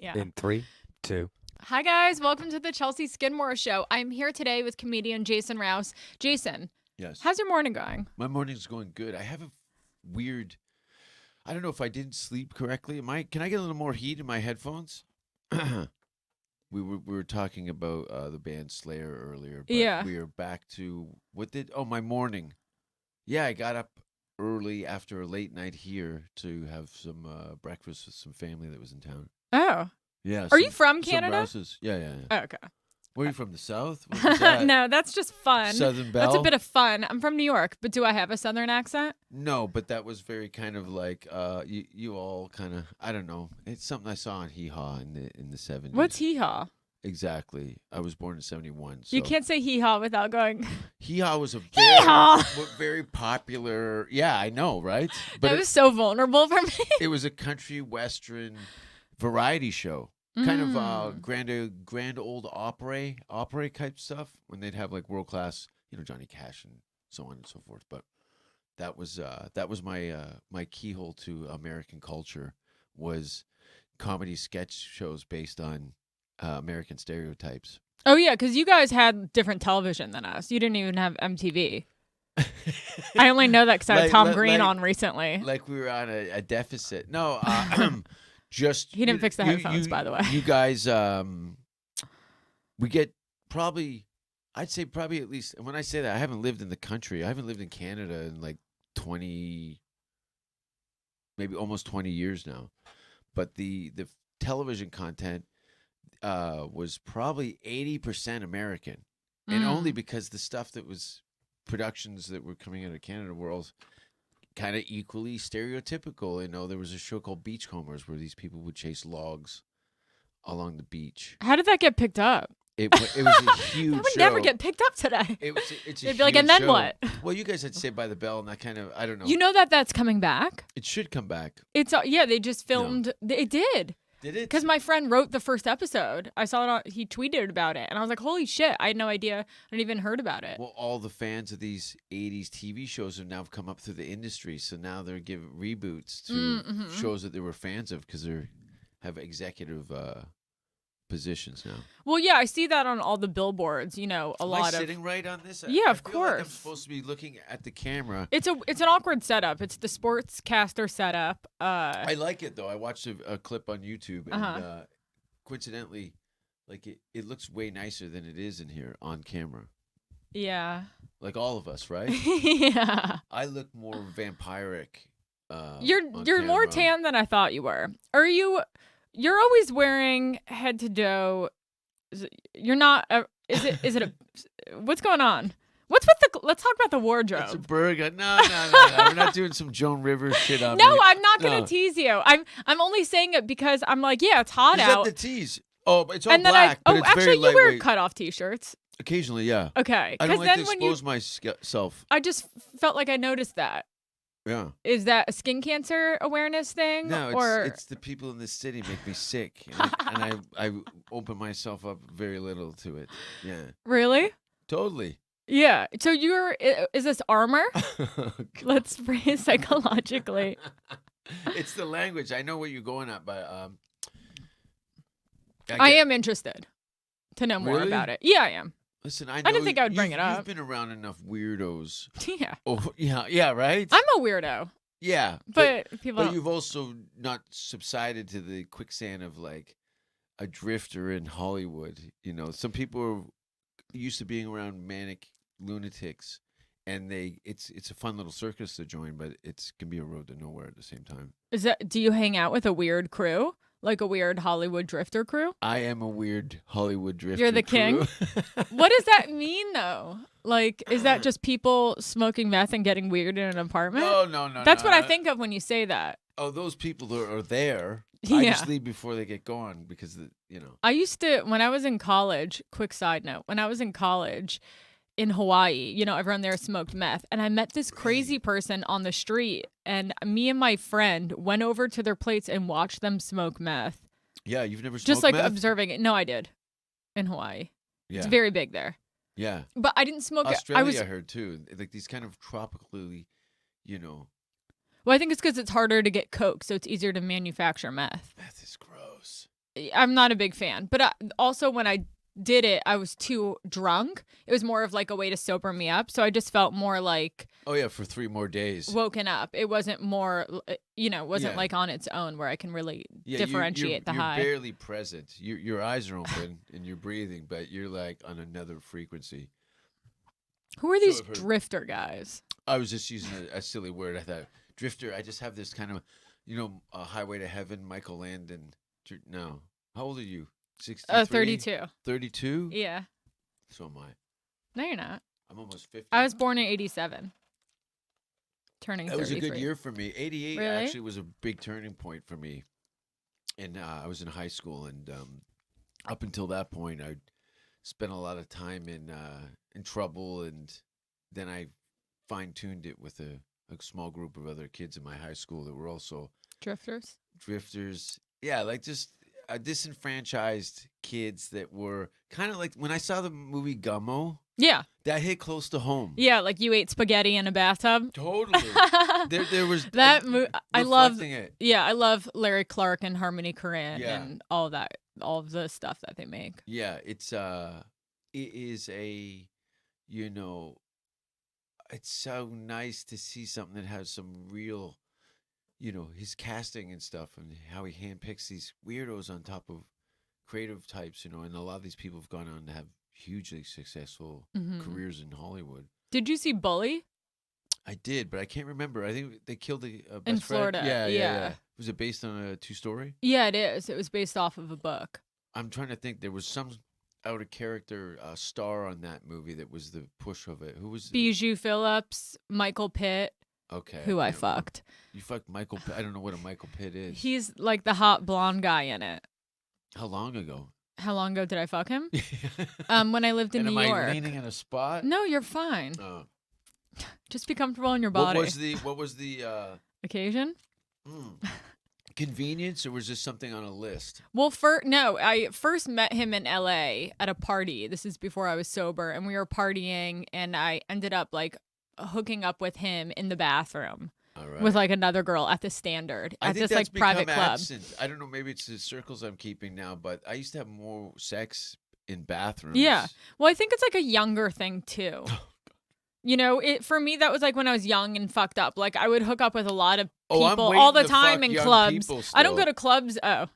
Yeah. In 3, 2. Hi, guys. Welcome to the Chelsea Skidmore Show. I'm here today with comedian Jason Rouse. Jason, Yes. how's your morning going? My morning's going good. I have a weird. I don't know if I didn't sleep correctly. Can I get a little more heat in my headphones? we were talking about the band Slayer earlier, but Yeah. we are back to my morning. Yeah, I got up early after a late night here to have some breakfast with some family that was in town. Oh. Yeah. Are you from some Canada? Rouses. Yeah. Oh, okay. Where are you from? The South? What was that? No, that's just fun. Southern Belle? That's a bit of fun. I'm from New York, but do I have a Southern accent? No, but that was very kind of like you all kind of, I don't know. It's something I saw on Hee Haw in the 70s. What's hee-haw? Exactly. I was born in 71. So You can't say hee-haw without going, Hee Haw was a Hee-haw! very popular. Yeah, I know, right? But that was so vulnerable for me. it was a country western variety show. Kind of grand old opera type stuff when they'd have like world class, Johnny Cash and so on and so forth. But that was my keyhole to American culture was comedy sketch shows based on American stereotypes. Oh, yeah, because you guys had different television than us. You didn't even have MTV. I only know that because I had Tom Green on recently. Like we were on a deficit. No, just he didn't fix the headphones, by the way. You guys, we get I'd say probably at least. And when I say that, I haven't lived in the country. I haven't lived in Canada in like 20, maybe almost 20 years now. But the television content was probably 80% American, and only because the stuff that was productions that were coming out of Canada were all kind of equally stereotypical. There was a show called Beachcombers where these people would chase logs along the beach. How did that get picked up? It was a huge that would show. never get picked up today. It's a They'd be like, and then show. what? Well, you guys had Saved by the Bell, and that kind of, I don't know. You know that's coming back? It should come back. It's they just filmed. It did. Did it? Because my friend wrote the first episode. I saw it he tweeted about it, and I was like, holy shit, I had no idea. I hadn't even heard about it. Well, all the fans of these 80s TV shows have now come up through the industry, so now they're giving reboots to shows that they were fans of because they have executive positions now. Well, yeah, I see that on all the billboards. A Am lot I of. sitting right on this? Yeah, of I feel course. Like I'm supposed to be looking at the camera. It's an awkward setup. It's the sportscaster setup. I like it though. I watched a clip on YouTube, and coincidentally, like it looks way nicer than it is in here on camera. Yeah. Like all of us, right? Yeah. I look more vampiric. You're more tan than I thought you were. You're always wearing head to toe. You're not. Is it a? What's going on? What's with the? Let's talk about the wardrobe. It's a burger. No. We're not doing some Joan Rivers shit on me. No, I'm not gonna tease you. I'm only saying it because I'm like, yeah, it's hot Is out. that the tease? Oh, it's all and then black. But it's actually, very you lightweight. wear cutoff t-shirts. Occasionally, yeah. Okay, I don't like then to expose myself. I just felt like I noticed that. Yeah. Is that a skin cancer awareness thing? No, or it's the people in this city make me sick, and I open myself up very little to it. Yeah. Really? Totally. Yeah. So is this armor? Let's phrase psychologically. It's the language. I know what you're going at, but I am interested to know more about it. Yeah, I am. Listen, I didn't think I would bring it up. You've been around enough weirdos. Yeah. Oh, yeah, right? I'm a weirdo. Yeah. But people But you've also not subsided to the quicksand of like a drifter in Hollywood. Some people are used to being around manic lunatics, and it's a fun little circus to join, but it can be a road to nowhere at the same time. Do you hang out with a weird crew? Like a weird Hollywood drifter crew? I am a weird Hollywood drifter. You're the king? What does that mean, though? Like, is that just people smoking meth and getting weird in an apartment? No. That's what I think of when you say that. Oh, those people are there. Yeah. I just leave before they get going because, I used to, when I was in college, quick side note, when I was in college in Hawaii, everyone there smoked meth. And I met this crazy person on the street. And me and my friend went over to their plates and watched them smoke meth. Yeah, you've never smoked just like meth? Observing it. No, I did. In Hawaii. Yeah. It's very big there. Yeah. But I didn't smoke Australia, I heard too. Like these kind of tropically, Well, I think it's because it's harder to get coke, so it's easier to manufacture meth. Meth is gross. I'm not a big fan. But also when I did it, I was too drunk. It was more of like a way to sober me up. So I just felt more like Oh yeah, for 3 more days. woken up. It wasn't more, wasn't Yeah. like on its own where I can really Yeah, differentiate the you're high. barely present. Your eyes are open and you're breathing, but you're like on another frequency. Who are these I've heard. drifter guys? I was just using a silly word. I thought drifter. I just have this kind of, Highway to Heaven. Michael Landon. No, how old are you? 63? 32. 32. Yeah. So am I. No, you're not. I'm almost 50. I was born in 87. Turning That was 33. a good year for me. 88 Really? actually was a big turning point for me. And I was in high school, and up until that point, I spent a lot of time in trouble, and then I fine-tuned it with a small group of other kids in my high school that were also Drifters? drifters. Yeah, like just disenfranchised kids that were kind of like when I saw the movie Gummo, Yeah. that hit close to home. Yeah, like you ate spaghetti in a bathtub. Totally. there was That I love. reflecting it. Yeah, I love Larry Clark and Harmony Korine Yeah. and all that, all of the stuff that they make. Yeah, it is a, it's so nice to see something that has some real, his casting and stuff and how he handpicks these weirdos on top of creative types, and a lot of these people have gone on to have hugely successful Mhm. careers in Hollywood. Did you see Bully? I did, but I can't remember. I think they killed the best In friend. Florida, Yeah. yeah. Was it based on a 2-story? Yeah, it is. It was based off of a book. I'm trying to think. There was some out of character star on that movie that was the push of it. Who was Bijou Phillips, Michael Pitt, Okay. who I can't remember. fucked. You fucked Michael Pitt. I don't know what a Michael Pitt is. He's like the hot blonde guy in it. How long ago? How long ago did I fuck him? When I lived in and New am York. I leaning in a spot? No, you're fine. Oh. Just be comfortable in your body. What was the Occasion? convenience, or was this something on a list? Well, I first met him in LA at a party. This is before I was sober, and we were partying, and I ended up like hooking up with him in the bathroom All right. with like another girl at the Standard I at think this that's like private become club. absent. I don't know. Maybe it's the circles I'm keeping now, but I used to have more sex in bathrooms. Yeah. Well, I think it's like a younger thing too. For me that was like when I was young and fucked up. Like I would hook up with a lot of Oh, I'm people waiting all the to time fuck in young clubs. people I don't go still. to clubs. Oh,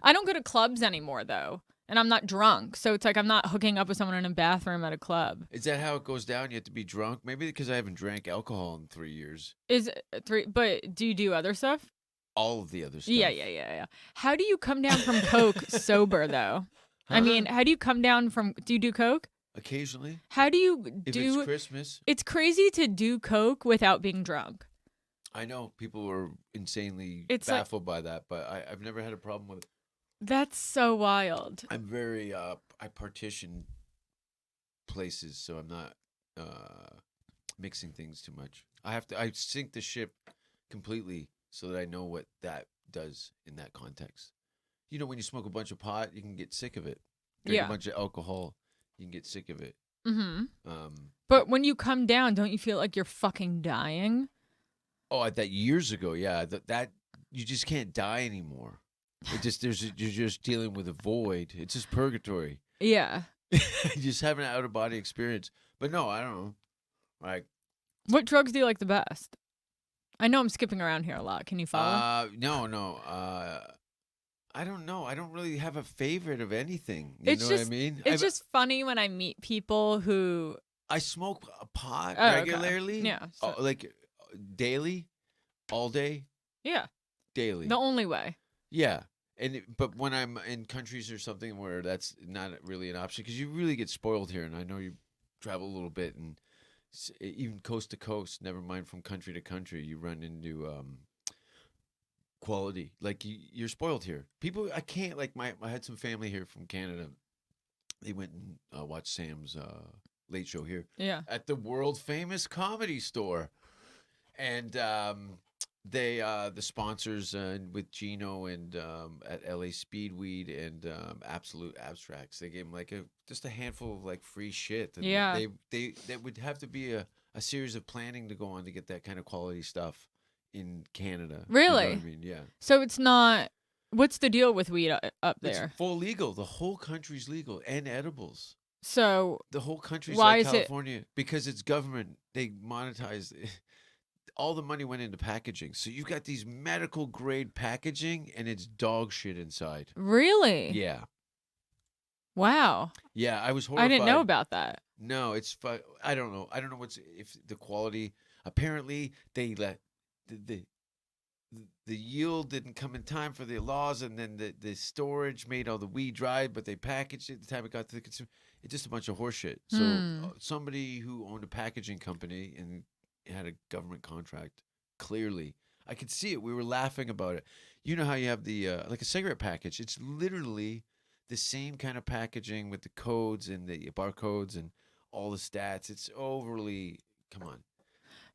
I don't go to clubs anymore though, and I'm not drunk, so it's like I'm not hooking up with someone in a bathroom at a club. Is that how it goes down? You have to be drunk? Maybe because I haven't drank alcohol in 3 years. Is 3? But do you do other stuff? All of the other stuff. Yeah. How do you come down from coke sober though? I mean, how do you come down from? Do you do coke? Occasionally. How do you If do? it's Christmas. It's crazy to do coke without being drunk. I know people are insanely It's like- baffled by that, but I've never had a problem with it. That's so wild. I'm very I partition places, so I'm not mixing things too much. I sink the ship completely so that I know what that does in that context. When you smoke a bunch of pot, you can get sick of it. Drink Yeah. a bunch of alcohol, you can get sick of it. Mm-hmm. But when you come down, don't you feel like you're fucking dying? Oh, that years ago, yeah. That you just can't die anymore. It just you're just dealing with a void. It's just purgatory. Yeah. You just have an out of body experience. But no, I don't know. Like What drugs do you like the best? I know I'm skipping around here a lot. Can you follow? no. I don't know. I don't really have a favorite of anything. You know what I mean? It's just funny when I meet people who. I smoke a pot Oh, okay. regularly. Yeah, so- like daily, all day, Yeah. daily. The only way. Yeah. But when I'm in countries or something where that's not really an option, because you really get spoiled here, and I know you travel a little bit, and even coast to coast, never mind from country to country, you run into quality. Like you're spoiled here. People, I can't like I had some family here from Canada. They went and watched Sam's late show here. Yeah. At the world famous Comedy Store, and they the sponsors with Gino and at LA Speedweed and Absolute Abstracts. They gave him like just a handful of like free shit. And Yeah. They would have to be a series of planning to go on to get that kind of quality stuff in Canada. You know Really? what I mean, yeah. So it's not. What's the deal with weed up It's there? full legal. The whole country's legal, and edibles. So The whole country's why like is it California because it's government. They monetize. All the money went into packaging. So you got these medical grade packaging, and it's dog shit inside. really? Yeah, Wow. yeah. I was I horrified. didn't know about that. No, I don't know. I don't know what's if the quality. Apparently, they let the yield didn't come in time for the laws, and then the storage made all the weed dry, but they packaged it the time it got to the consumer. It's just a bunch of horseshit. So somebody who owned a packaging company and had a government contract, clearly, I could see it. We were laughing about it. You know how you have the like a cigarette package? It's literally the same kind of packaging with the codes and the barcodes and all the stats. It's overly. Come on.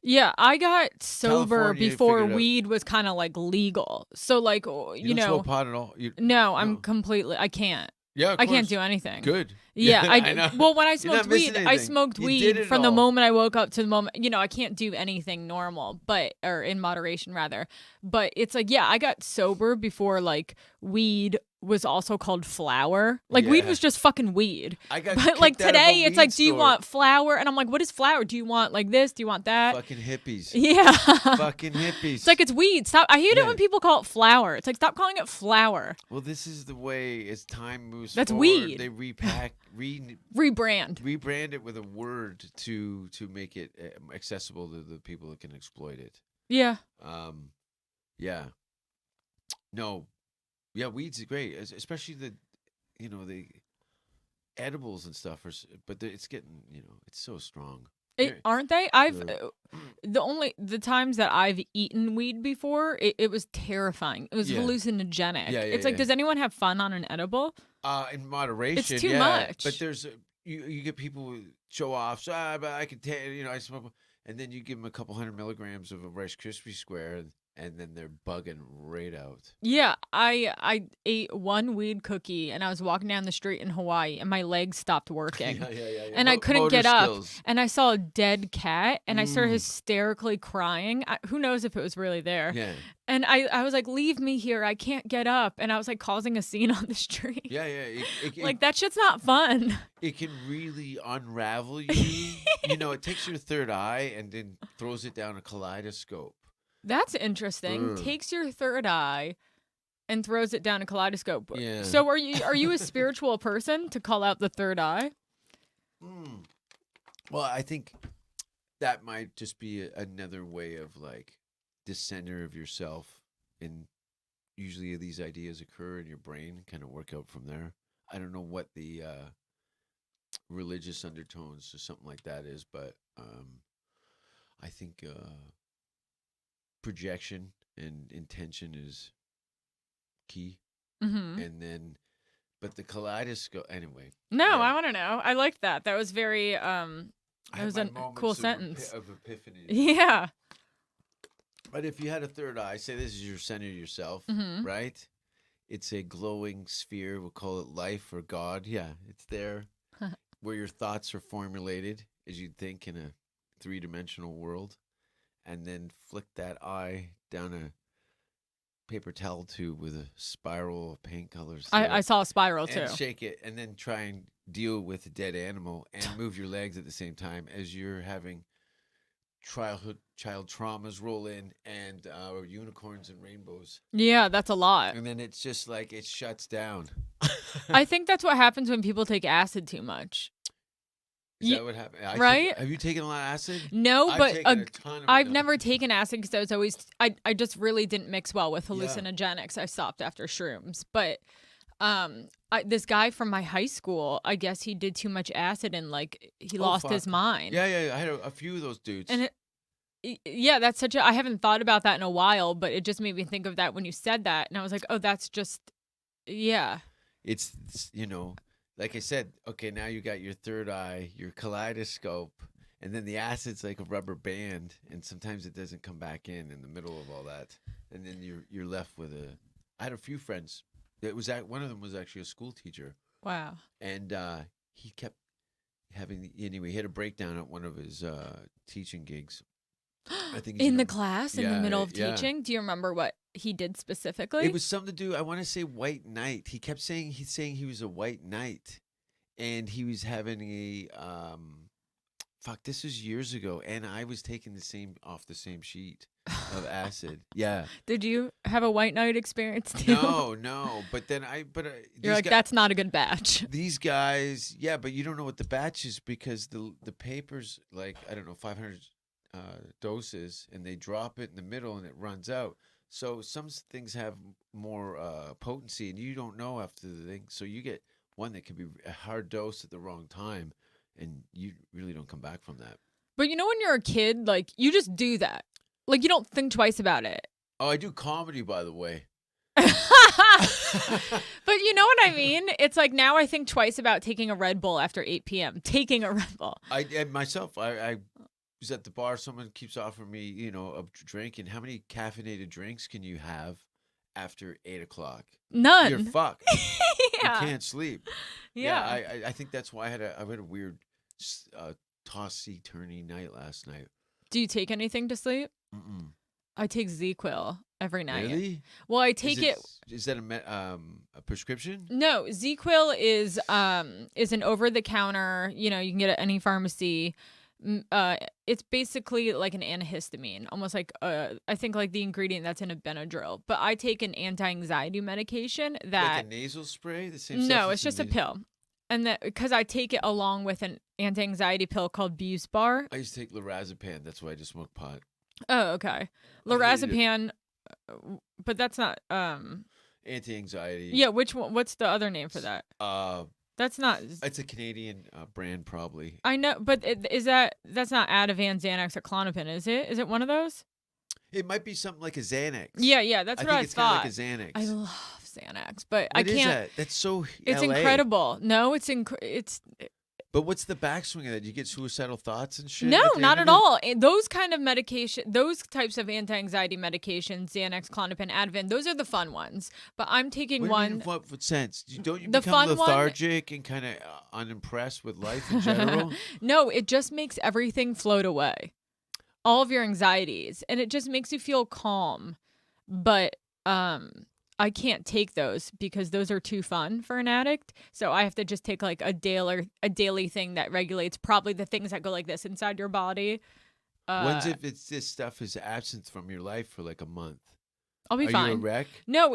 Yeah, I got sober California before figured out. weed was kind of like legal. So like, You don't smoke pot at all? no, I'm No. completely I can't. Yeah, of I can't course. do anything. Good. Yeah, I know. well, when I You're not smoked missing weed, I anything. smoked You did weed it from the all. moment I woke up to the moment, I can't do anything normal, or in moderation rather. But it's like, yeah, I got sober before like weed was also called flower. Like weed Yeah. was just fucking weed. I got But like kicked out of a today it's weed like, do you store. want flower? And I'm like, what is flower? Do you want like this? Do you want that? Fucking hippies. Yeah. Fucking hippies. It's like it's weed. Stop. I hate it Yeah. when people call it flower. It's like stop calling it flower. Well, this is the way as time moves That's forward. weed. They Rebrand. rebrand it with a word to make it accessible to the people that can exploit it. Yeah. Yeah. No. Yeah, weed's great, especially the edibles and stuff. But it's getting, it's so strong. Aren't they? I've Yeah. the times that I've eaten weed before, it was terrifying. It was Yeah. hallucinogenic. Yeah, It's like, yeah. does anyone have fun on an edible? In moderation, too yeah. much. But there's you get people who show off. So, but I can tell I smoke, and then you give them a couple 100 milligrams of a Rice Krispie square, and then they're bugging right out. Yeah, I ate one weed cookie and I was walking down the street in Hawaii and my legs stopped working. Yeah. And I couldn't Motor get up. skills. And I saw a dead cat and I started Mm. hysterically crying. Who knows if it was really there? Yeah. And I was like, leave me here. I can't get up. And I was like causing a scene on the street. Yeah. Like, that shit's not fun. It can really unravel you. It takes your third eye and then throws it down a kaleidoscope. That's interesting. Ugh. Takes your third eye and throws it down a kaleidoscope. Yeah. So are you a spiritual person to call out the third eye? Well, I think that might just be another way of like the center of yourself, and usually these ideas occur in your brain, kind of work out from there. I don't know what the religious undertones or something like that is, but I think projection and intention is key. Mm-hmm. And then, but the kaleidoscope, anyway. No, Yeah. I want to know. I like that. That was very I that have was my a moments cool of sentence. of epiphany. Yeah. But if you had a third eye, say this is your center of yourself, Mhm. right? It's a glowing sphere. We'll call it life or God. Yeah, it's there where your thoughts are formulated as you'd think in a three-dimensional world. And then flick that eye down a paper towel tube with a spiral of paint colors. I saw a spiral too. And shake it, and then try and deal with a dead animal and move your legs at the same time as you're having child traumas roll in and unicorns and rainbows. Yeah, that's a lot. And then it's just like it shuts down. I think that's what happens when people take acid too much. Is that what happened? Right? Have you taken a lot of acid? No, I've but taken a ton of it I've now. never taken acid because I was always I just really didn't mix well with hallucinogenics. I stopped after shrooms. But this guy from my high school, I guess he did too much acid and like he lost his fuck. mind. Yeah. I had a few of those dudes. And yeah, that's such a I haven't thought about that in a while, but it just made me think of that when you said that. And I was like, oh, that's just yeah. It's like I said, okay, now you got your third eye, your kaleidoscope, and then the acid's like a rubber band, and sometimes it doesn't come back in the middle of all that, and then you're left with I had a few friends. One of them was actually a school teacher. Wow. And he kept having anyway. He had a breakdown at one of his teaching gigs. I think he's In in the a- class, in the Yeah, middle of yeah. teaching. Do you remember what he did specifically? It was something to do. I want to say white knight. He kept saying he was a white knight, and he was having a fuck. This was years ago, and I was taking the same sheet of acid. Yeah. Did you have a white knight experience too? No. But then you're like, that's not a good batch. These guys, yeah, but you don't know what the batch is because the paper's like, I don't know, 500 doses, and they drop it in the middle and it runs out. So some things have more potency, and you don't know after the thing. So you get one that could be a hard dose at the wrong time, and you really don't come back from that. But you know, when you're a kid, like, you just do that. Like, you don't think twice about it. Oh, I do comedy, by the way. But you know what I mean? It's like, now I think twice about taking a Red Bull after 8 p.m. Taking a Red Bull. I was at the bar. Someone keeps offering me, a drink. And how many caffeinated drinks can you have after 8 o'clock? None. You're fucked. Yeah. You can't sleep. Yeah. I think that's why I had a weird tossy-turny night last night. Do you take anything to sleep? Mm-mm. I take Z-Quil every night. Really? Well, I take it. Is that a prescription? No, Z-Quil is an over-the-counter. You can get it at any pharmacy. It's basically like an antihistamine, almost like I think like the ingredient that's in a Benadryl. But I take an anti-anxiety medication that like a nasal spray. The same. No, it's just a pill, and that because I take it along with an anti-anxiety pill called Buspar. I used to take lorazepam. That's why I just smoke pot. Oh, okay. Lorazepam, but that's not anti-anxiety. Yeah, which one? What's the other name for that? That's not. It's a Canadian brand, probably. I know, but that's not Ativan, Xanax, or Klonopin, is it? Is it one of those? It might be something like a Xanax. Yeah, that's what I it's thought. Kind of like a Xanax. I love Xanax, but what I can't. Is that? That's so. It's LA. incredible. No, it's. But what's the backswing of that? You get suicidal thoughts and shit? No, not at all. Those kind of medication, those types of anti-anxiety medications, Xanax, Klonopin, Ativan, those are the fun ones. But I'm taking one. What sense? Don't you the become fun lethargic and kind of unimpressed with life in general? No, it just makes everything float away. All of your anxieties. And it just makes you feel calm. But I can't take those because those are too fun for an addict. So I have to just take like a daily thing that regulates probably the things that go like this inside your body. When's if this stuff is absent from your life for like a month? I'll be fine. Are you a wreck? No,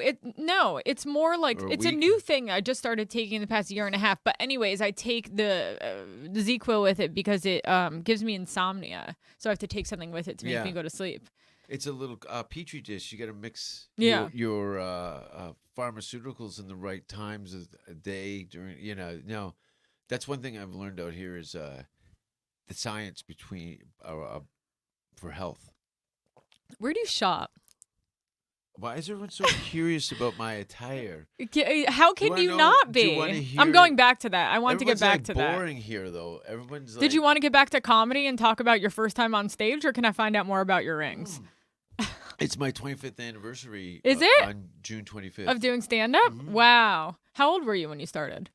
it's more like it's a week? new thing I just started taking the past year and a half. But anyways, I take the Z-Quil with it because it gives me insomnia. So I have to take something with it to make me go to sleep. It's a little petri dish. You got to mix your pharmaceuticals in the right times of the day during. No, that's one thing I've learned out here is the science between for health. Where do you shop? Why is everyone so curious about my attire? How can you not be? I'm going back to that. I want to get back to that. Boring here, though. Everyone's like, did you want to get back to comedy and talk about your first time on stage, or can I find out more about your rings? It's my 25th anniversary. Is it? On June 25th. Of doing stand-up? Mm-hmm. Wow. How old were you when you started?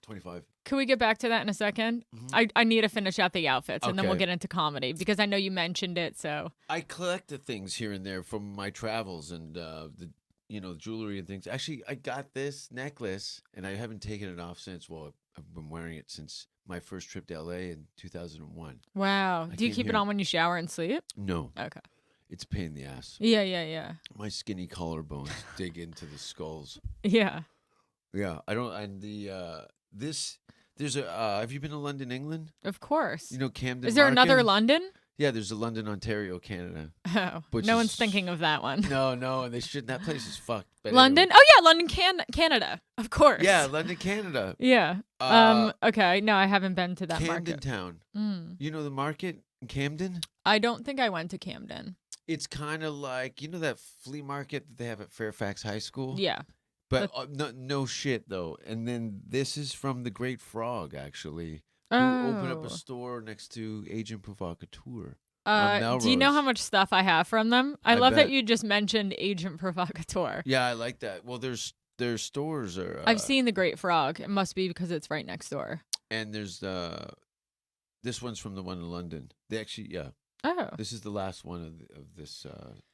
25. Can we get back to that in a second? Mm-hmm. I need to finish out the outfits, and then we'll get into comedy, because I know you mentioned it, so. I collected things here and there from my travels and the jewelry and things. Actually, I got this necklace, and I haven't taken it off since. Well, I've been wearing it since my first trip to LA in 2001. Wow. Do you keep it on when you shower and sleep? No. Okay. It's a pain in the ass. Yeah. My skinny collarbones dig into the skulls. Yeah. Yeah. I don't. And there's a. Have you been to London, England? Of course. You know Camden. Is there Market? another London? Yeah, there's a London, Ontario, Canada. Oh, no one's thinking of that one. No, and they shouldn't. That place is fucked. But London? Anyway. Oh yeah, London, Canada. Of course. Yeah, London, Canada. Yeah. Okay. No, I haven't been to that Camden market. Town. Mm. You know the market in Camden? I don't think I went to Camden. It's kind of like, that flea market that they have at Fairfax High School? Yeah. But no shit, though. And then this is from the Great Frog, actually, who opened up a store next to Agent Provocateur. Do you know how much stuff I have from them? I love that you just mentioned Agent Provocateur. Yeah, I like that. Well, their stores are... I've seen the Great Frog. It must be because it's right next door. And there's this one's from the one in London. They actually, Oh. This is the last one of this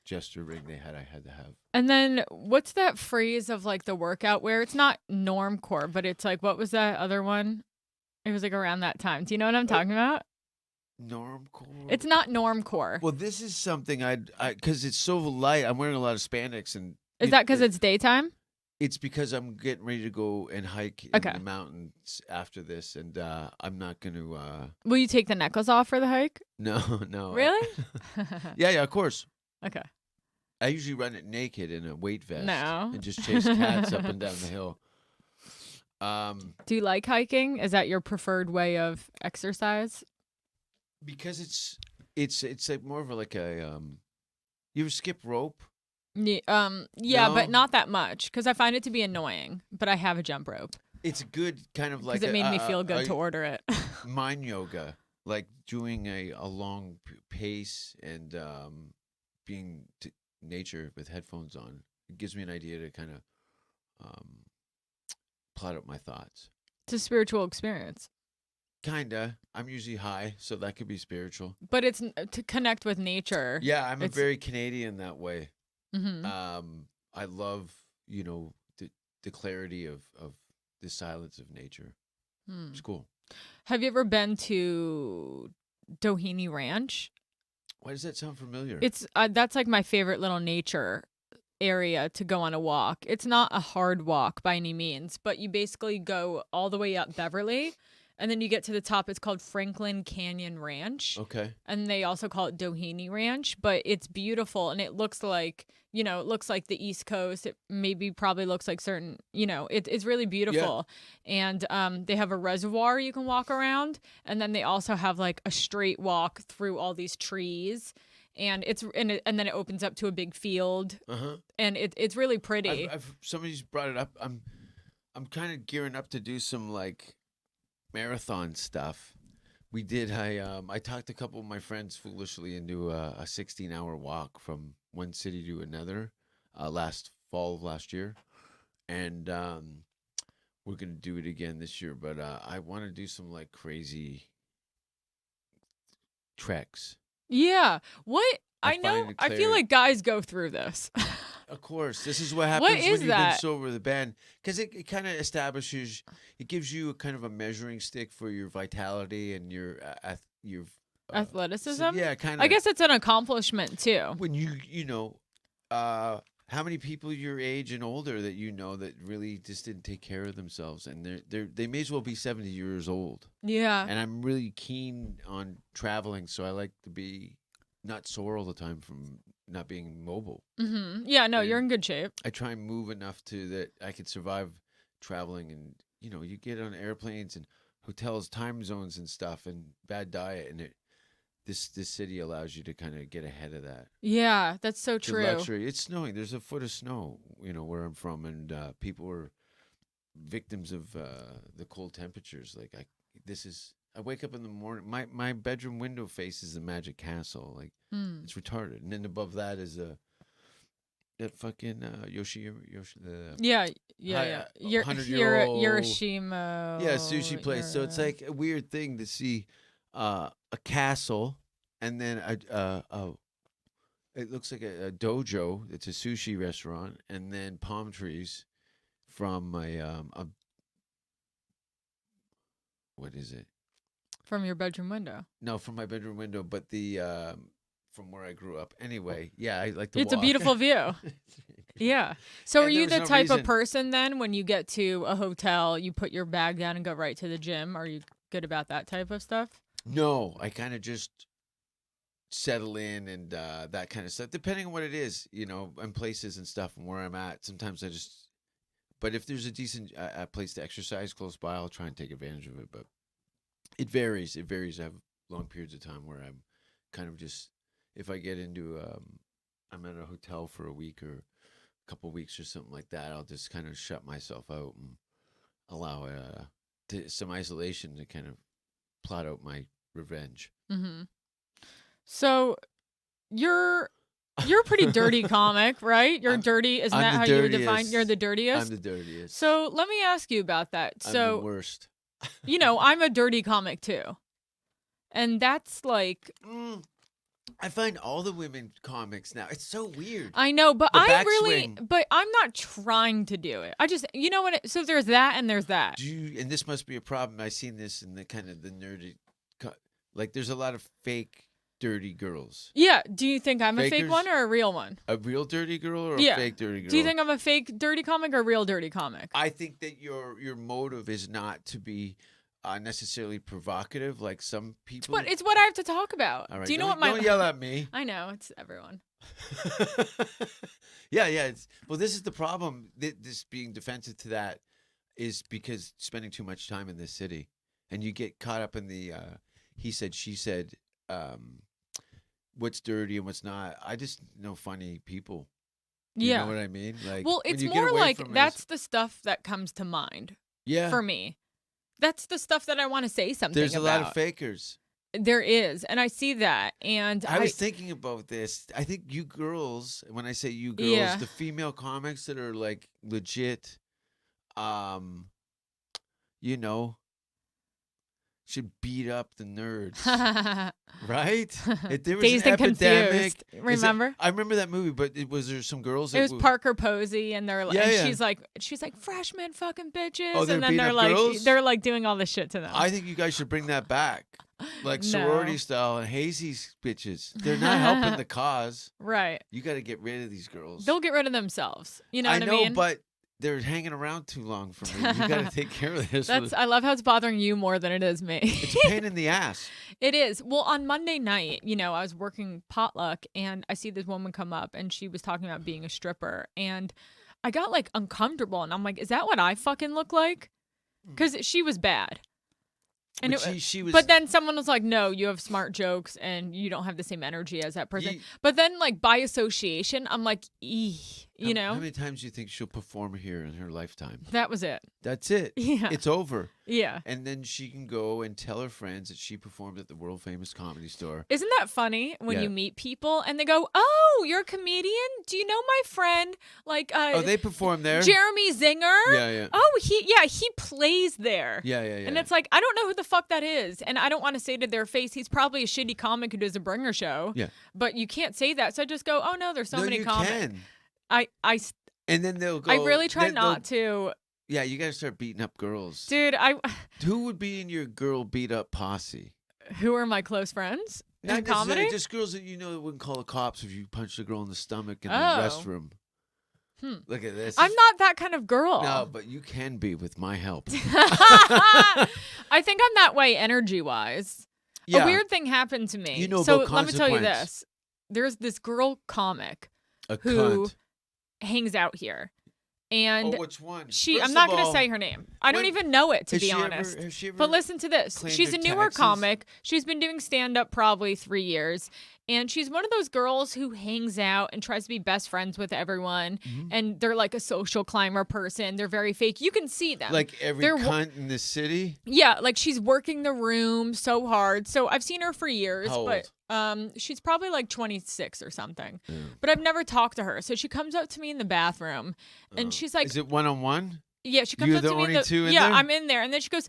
gesture ring I had to have. And then what's that phrase of like the workout where it's not normcore, but it's like, what was that other one? It was like around that time. Do you know what I'm talking about? Normcore. It's not normcore. Well, this is something because it's so light. I'm wearing a lot of spandex, and Is that because it's daytime? it's because I'm getting ready to go and hike in the mountains after this, and I'm not going to. Will you take the necklace off for the hike? No. Really? Yeah, of course. Okay. I usually run it naked in a weight vest and just chase cats up and down the hill. Do you like hiking? Is that your preferred way of exercise? Because it's like more of like a you ever skip rope? Yeah, No? but not that much because I find it to be annoying. But I have a jump rope It's a good kind of like because it made me feel good to order it. mind yoga, like doing a long pace and being nature with headphones on. It gives me an idea to kind of plot out my thoughts. It's a spiritual experience. Kinda. I'm usually high, so that could be spiritual. But it's to connect with nature. Yeah, I'm a very Canadian that way. Mm-hmm. I love, the clarity of the silence of nature. It's cool. Have you ever been to Doheny Ranch? Why does that sound familiar? It's that's like my favorite little nature area to go on a walk. It's not a hard walk by any means, but you basically go all the way up Beverly. And then you get to the top. It's called Franklin Canyon Ranch. Okay. And they also call it Doheny Ranch, but it's beautiful. And it looks like, the East Coast. It probably looks like certain, it's really beautiful. Yeah. And they have a reservoir you can walk around. And then they also have like a straight walk through all these trees. And and then it opens up to a big field. Uh-huh. And it's really pretty. Somebody's brought it up. I'm kind of gearing up to do some like marathon stuff. We did. I talked a couple of my friends foolishly into a 16-hour walk from one city to another last fall of last year, and we're gonna do it again this year. But I want to do some like crazy treks. Yeah. What? I know. I feel like guys go through this. Of course, this is what happens when you've been sober with a band, because it kind of establishes, it gives you a kind of a measuring stick for your vitality and your athleticism. So, yeah, kind of. I guess it's an accomplishment too. When how many people your age and older that really just didn't take care of themselves, and they may as well be 70 years old. Yeah. And I'm really keen on traveling, so I like to be not sore all the time from not being mobile. Mm-hmm. Yeah, no, you're in good shape. I try and move enough to that I could survive traveling, and you get on airplanes and hotels, time zones and stuff, and bad diet, and this city allows you to kind of get ahead of that. Yeah, that's so It's true. a luxury. It's snowing. There's a foot of snow, where I'm from, and people are victims of the cold temperatures. Like I wake up in the morning. My bedroom window faces the Magic Castle. Like it's retarded. And then above that is that fucking Yoshi. Yeah. 100-year-old Hiroshima. Yeah, sushi place. So it's like a weird thing to see a castle, and then it looks like a dojo. It's a sushi restaurant, and then palm trees from a what is it? From your bedroom window. No, from my bedroom window, but from where I grew up. Anyway, yeah, I like to It's walk. a beautiful view. Yeah. So are you the type reason. of person then when you get to a hotel, you put your bag down and go right to the gym? Are you good about that type of stuff? No, I kind of just settle in and that kind of stuff, depending on what it is, and places and stuff and where I'm at. Sometimes but if there's a decent place to exercise close by, I'll try and take advantage of it. But it varies. I have long periods of time where I'm kind of just, if I get into, I'm at a hotel for a week or a couple of weeks or something like that, I'll just kind of shut myself out and allow some isolation to kind of plot out my revenge. Mm-hmm. So you're a pretty dirty comic, right? You're dirty. Isn't that how you would define? You're the dirtiest? I'm the dirtiest. So let me ask you about that. I'm So the worst. I'm a dirty comic too. And that's like, I find all the women comics now. It's so weird. I know, but The but I'm not trying to do it. I just, you know what? So there's that and there's that. And this must be a problem. I've seen this in the kind of the nerdy, like there's a lot of fake dirty girls. Yeah. Do you think I'm a fake Fakers? one or a real one? A real dirty girl or Yeah. a fake dirty girl? Do you think I'm a fake dirty comic or a real dirty comic? I think that your motive is not to be necessarily provocative, like some people. But it's what I have to talk about. All right, Do you know don't- what my? Don't yell at me. I know it's everyone. Yeah. Well, this is the problem. This being defensive to that is because spending too much time in this city, and you get caught up in the he said, she said, what's dirty and what's not. I just know funny people. You know what I mean? Like, well, when it's you get more away like from it, that's the stuff that comes to mind yeah. for me. That's the stuff that I want to say something There's a about. lot of fakers. There is, and I see that, and I was thinking about this. I think you girls, when I say you girls, Yeah. the female comics that are like legit, you know, should beat up the nerds, right? If there was Dazed an and epidemic, Confused. Remember? I remember that movie, but was there some girls? It was Parker Posey, and they're like, Yeah, and yeah. she's like freshman fucking bitches, Oh, they're and then beating they're up like, girls? they're like doing all this shit to them. I think you guys should bring that back, like No. sorority style and hazy's bitches. They're not helping the cause. Right? You got to get rid of these girls. They'll get rid of themselves. You know I what know, I mean? but they're hanging around too long for me. You got to take care of this. I love how it's bothering you more than it is me. It's a pain in the ass. It is. Well, on Monday night, you know, I was working potluck and I see this woman come up and she was talking about being a stripper. And I got like uncomfortable and I'm like, is that what I fucking look like? Because she was bad. And But she was. but then someone was like, no, you have smart jokes and you don't have the same energy as that person. Ye- But then, like, by association, I'm like, you know? How many times do you think she'll perform here in her lifetime? That was it. That's it. Yeah. It's over. Yeah. And then she can go and tell her friends that she performed at the world famous Comedy Store. Isn't that funny when Yeah. you meet people and they go, oh, you're a comedian? Do you know my friend? Like, Oh, they perform there? Jeremy Zinger? Yeah. Oh, he plays there. Yeah. And it's like, I don't know who the fuck that is. And I don't want to say to their face, he's probably a shitty comic who does a bringer show. Yeah. But you can't say that. So I just go, oh, no, there's so no, many you comics. can. And then they'll go. I really try then not to. Yeah, you got to start beating up girls. Dude, Who would be in your girl beat up posse? who are my close friends in Not necessarily, comedy? just girls that you know that wouldn't call the cops if you punched a girl in the stomach in Oh. the restroom. Hmm. Look at this. I'm not that kind of girl. No, but you can be with my help. I think I'm that way energy wise. Yeah. A weird thing happened to me. You know so about let me tell you consequence. this. There's this girl comic A who cunt. hangs out here. And Oh, which one? I'm First not of going to all, say her name. I don't when- even know it, to has be she ever- honest. has she ever But listen to this. claimed She's her a newer taxes? comic. She's been doing stand up probably 3 years. And she's one of those girls who hangs out and tries to be best friends with everyone. Mm-hmm. And they're like a social climber person. They're very fake. You can see them. Like every They're cunt in this city? Yeah, like she's working the room so hard. So I've seen her for years, How but she's probably like 26 or something. Yeah. But I've never talked to her. So she comes up to me in the bathroom and she's like, Is it one-on-one? yeah, she comes You're up the to me only two in yeah, there? I'm in there. And then she goes,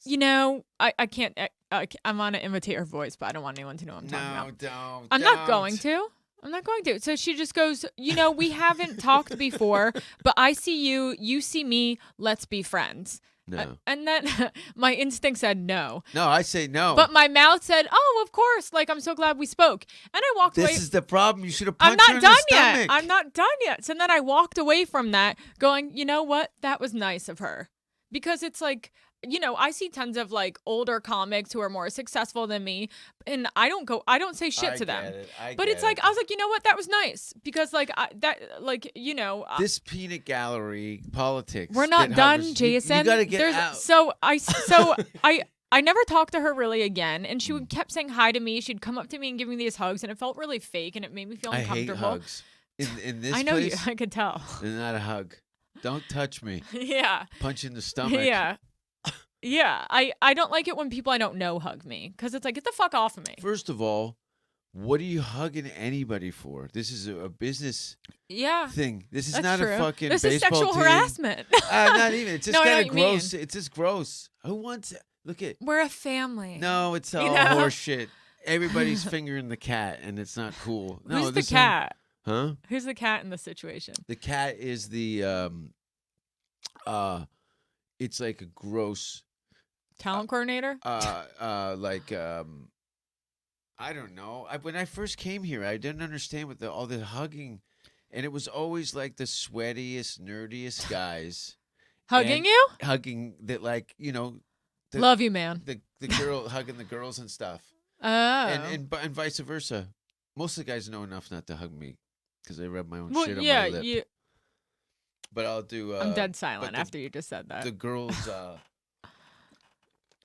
you know, I can't, I'm on to imitate her voice, but I don't want anyone to know what I'm talking about. Don't. I'm not going to. I'm not going to. So she just goes, you know, we haven't talked before, but I see you, you see me, let's be friends. No. And then my instinct said no. No, I say no. But my mouth said, oh, of course. Like, I'm so glad we spoke. And I walked away. This is the problem. You should have I'm punched her not in done the yet. stomach. I'm not done yet. So then I walked away from that going, you know what? That was nice of her. Because it's like, you know, I see tons of like older comics who are more successful than me. And I don't say shit to them. But it's like, I was like, you know what? That was nice. Because like, you know. This peanut gallery politics. We're not that done, hovers- Jason. You gotta get out. So I never talked to her really again, and she would kept saying hi to me. She'd come up to me and give me these hugs, and it felt really fake, and it made me feel I hate uncomfortable. hugs. In this I know place, you. I could tell. they're not a hug. Don't touch me. Yeah. Punch in the stomach. Yeah. Yeah. I don't like it when people I don't know hug me because it's like, get the fuck off of me. First of all, what are you hugging anybody for? This is a business Yeah. thing. This is That's not true. a fucking This is baseball sexual team. harassment. Not even. It's just No, I know kind of what you mean. gross. It's just gross. Who wants it? Look at. We're a family. No, it's all You know? horseshit. everybody's fingering the cat, and it's not cool. No, Who's the this cat? Huh? Who's the cat in the situation? The cat is the it's like a gross Talent coordinator? like I don't know. When I first came here, I didn't understand what all the hugging, and it was always like the sweatiest, nerdiest guys Hugging and you? hugging that, like, the Love you, man. the girl hugging the girls and stuff, Oh. and vice versa. Most of the guys know enough not to hug me because I rub my own shit on my lip. But I'll do. I'm dead silent after you just said that. The girls.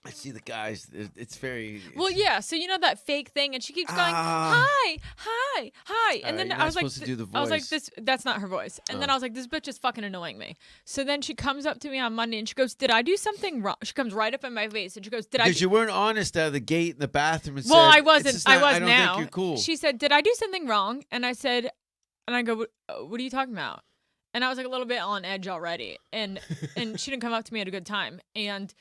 I see the guys. It's very. Well, yeah. So you know that fake thing, and she keeps going, "Hi, hi, hi," and then I was like, supposed to do the voice. I was like, "This, that's not her voice." And then I was like, "This bitch is fucking annoying me." So then she comes up to me on Monday, and she goes, "Did I do something wrong?" She comes right up in my face, and she goes, "Did I?" Because you weren't honest out of the gate in the bathroom. And well, said, I wasn't. I was I don't now. think you're cool. She said, "Did I do something wrong?" And I said, and I go, "What are you talking about?" And I was like a little bit on edge already, and she didn't come up to me at a good time, and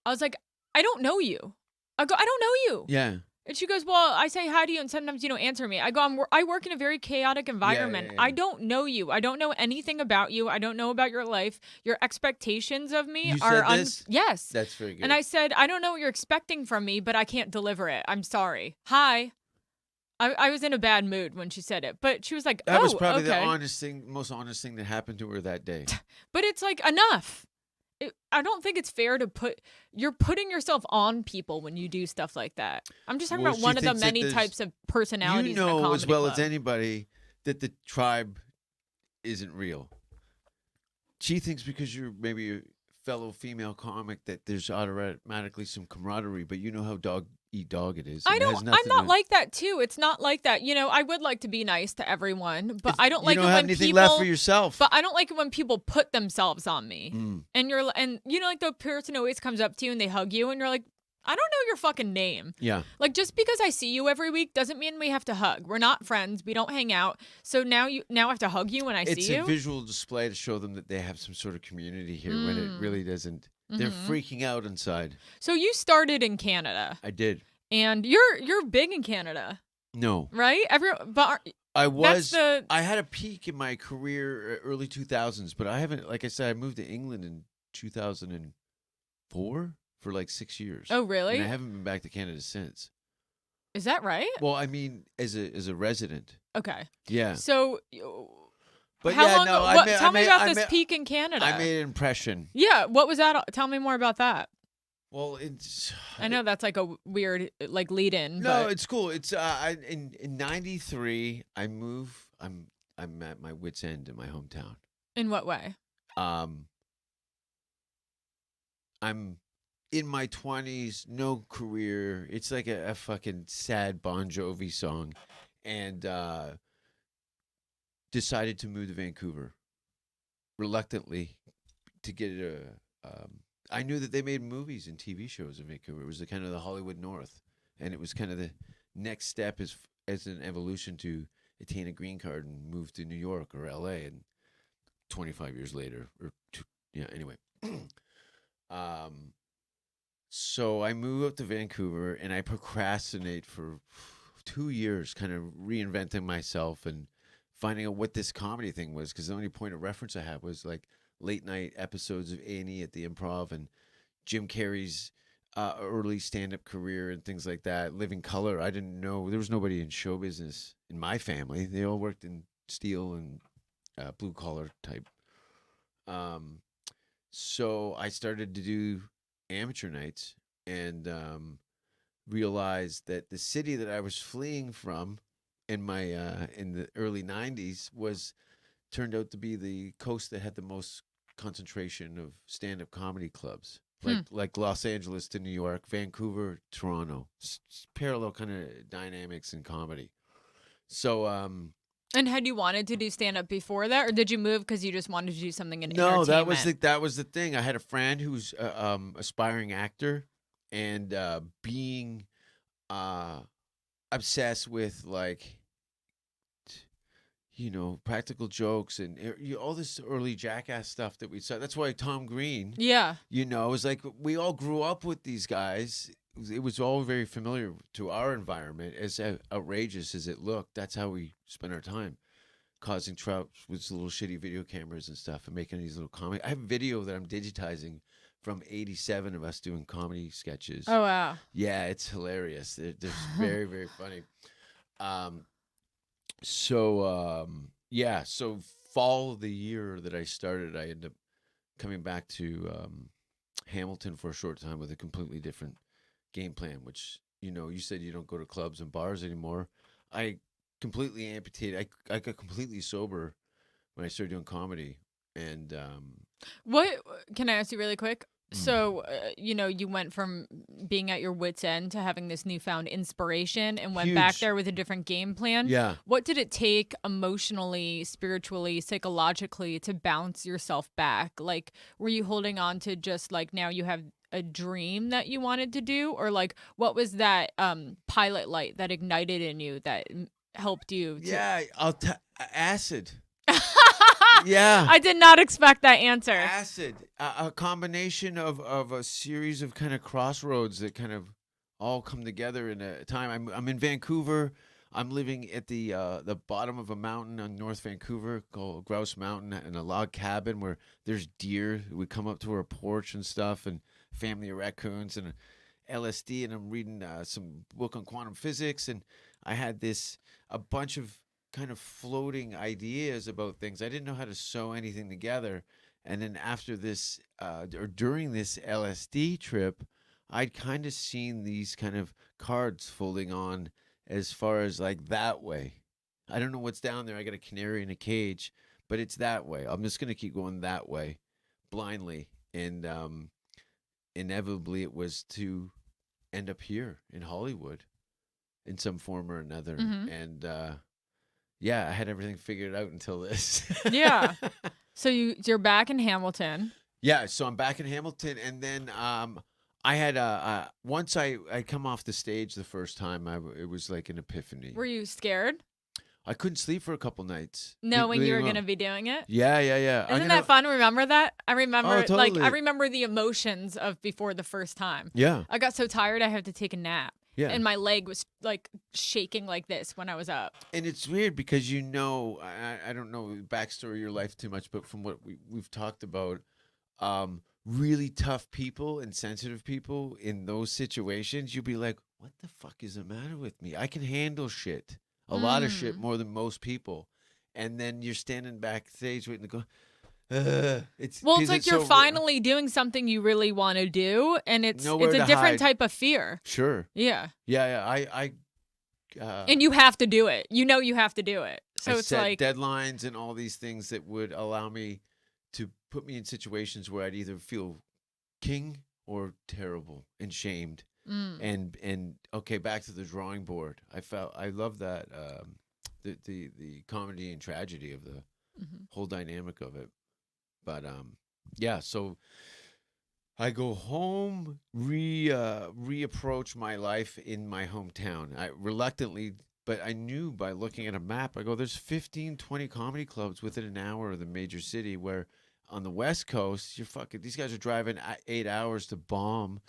I was like, I don't know you. I go, I don't know you. Yeah. And she goes, well, I say hi to you, and sometimes you don't answer me. I go, I work in a very chaotic environment. Yeah. I don't know you. I don't know anything about you. I don't know about your life. Your expectations of me You are said this? yes. That's very good. And I said, I don't know what you're expecting from me, but I can't deliver it. I'm sorry. Hi. I was in a bad mood when she said it, but she was like, that oh, was probably okay. the most honest thing that happened to her that day. But it's like, enough. I don't think it's fair to you're putting yourself on people when you do stuff like that. I'm just talking about one of the many types of personalities. You in a know as well club. as anybody that the tribe isn't real. She thinks because you're maybe a fellow female comic that there's automatically some camaraderie, but you know how dog eat dog it is. I'm not like that too. It's not like that. You know, I would like to be nice to everyone, but I don't like it when people. You don't have anything left for yourself. But I don't like it when people put themselves on me. And you know, like the person always comes up to you and they hug you, and you're like, I don't know your fucking name. Yeah. Like, just because I see you every week doesn't mean we have to hug. We're not friends. We don't hang out. So now I have to hug you when I see you. It's a visual display to show them that they have some sort of community here when it really doesn't. They're freaking out inside. So you started in Canada. I did. And you're big in Canada. No. Right? I had a peak in my career early 2000s, but I haven't, like I said, I moved to England in 2004 for like 6 years. Oh, really? And I haven't been back to Canada since. Is that right? Well, I mean, as a resident. Okay. Yeah. So but how yeah, long no, ago? Tell me about this peak in Canada. I made an impression. Yeah. What was that? Tell me more about that. Well, I know that's like a weird like lead in. No, it's cool. It's in '93 I move. I'm at my wit's end in my hometown. In what way? I'm in my 20s, no career. It's like a fucking sad Bon Jovi song, and decided to move to Vancouver reluctantly to get I knew that they made movies and TV shows in Vancouver. It was kind of the Hollywood North, and it was kind of the next step as an evolution to attain a green card and move to New York or LA. And 25 years later, anyway. So I move up to Vancouver, and I procrastinate for 2 years, kind of reinventing myself and finding out what this comedy thing was, because the only point of reference I had was like late night episodes of A&E at the Improv and Jim Carrey's early stand-up career and things like that. Living Color. I didn't know. There was nobody in show business in my family. They all worked in steel and blue-collar type. So I started to do amateur nights and realized that the city that I was fleeing from in my in the early 90s turned out to be the coast that had the most concentration of stand-up comedy clubs, like Los Angeles to New York, Vancouver, Toronto. Parallel kind of dynamics in comedy. So and had you wanted to do stand-up before that, or did you move because you just wanted to do something in entertainment? No, that was the thing. I had a friend who's aspiring actor, and being obsessed with like, practical jokes and all this early Jackass stuff that we saw. That's why Tom Green, it was like we all grew up with these guys it was all very familiar to our environment. As outrageous as it looked, that's how we spent our time, causing trouble with little shitty video cameras and stuff, and making these little comedy. I have video that I'm digitizing from '87 of us doing comedy sketches. Oh wow. Yeah, it's hilarious. They're very, very funny. Um, yeah, so fall of the year that I started, I ended up coming back to Hamilton for a short time with a completely different game plan, which, you said you don't go to clubs and bars anymore. I completely amputated. I got completely sober when I started doing comedy. And What can I ask you really quick? Mm. So, you went from being at your wit's end to having this newfound inspiration and went back Huge. there with a different game plan. yeah, What did it take emotionally, spiritually, psychologically to bounce yourself back? Like, were you holding on to just like now you have a dream that you wanted to do? Or like, what was that pilot light that ignited in you that helped you to... yeah, acid. Yeah. I did not expect that answer. Acid, a combination of a series of kind of crossroads that kind of all come together in a time. I'm in Vancouver. I'm living at the bottom of a mountain in North Vancouver called Grouse Mountain, in a log cabin where there's deer. We come up to our porch and stuff, and family of raccoons and LSD. And I'm reading some book on quantum physics, and I had a bunch of kind of floating ideas about things. I didn't know how to sew anything together. And then after this, or during this LSD trip, I'd kind of seen these kind of cards folding on as far as like that way. I don't know what's down there. I got a canary in a cage, but it's that way. I'm just going to keep going that way blindly. And inevitably it was to end up here in Hollywood in some form or another. Mhm. And, yeah, I had everything figured out until this. Yeah. So you're back in Hamilton. Yeah, so I'm back in Hamilton, and then I had once I come off the stage the first time, it was like an epiphany. Were you scared? I couldn't sleep for a couple nights. Knowing you were going to be doing it? Yeah. Isn't that fun? Remember that? I remember Oh, totally. I remember the emotions of before the first time. Yeah, I got so tired I had to take a nap. yeah. And my leg was like shaking like this when I was up. And it's weird because I don't know the backstory of your life too much, but from what we've talked about, really tough people and sensitive people in those situations, you'd be like, what the fuck is the matter with me? I can handle shit, a lot of shit more than most people. And then you're standing backstage waiting to go, it's like you're finally doing something you really want to do, and it's Nowhere a to different hide. type of fear. Sure. Yeah. Yeah. I And you have to do it. You know you have to do it. So I it's set like deadlines and all these things that would allow me to put me in situations where I'd either feel king or terrible and shamed. And okay, back to the drawing board. I love that the comedy and tragedy of the whole dynamic of it. But yeah, so I go home, reapproach my life in my hometown. I reluctantly, but I knew by looking at a map, I go, there's 15, 20 comedy clubs within an hour of the major city, where on the West Coast, these guys are driving 8 hours to bomb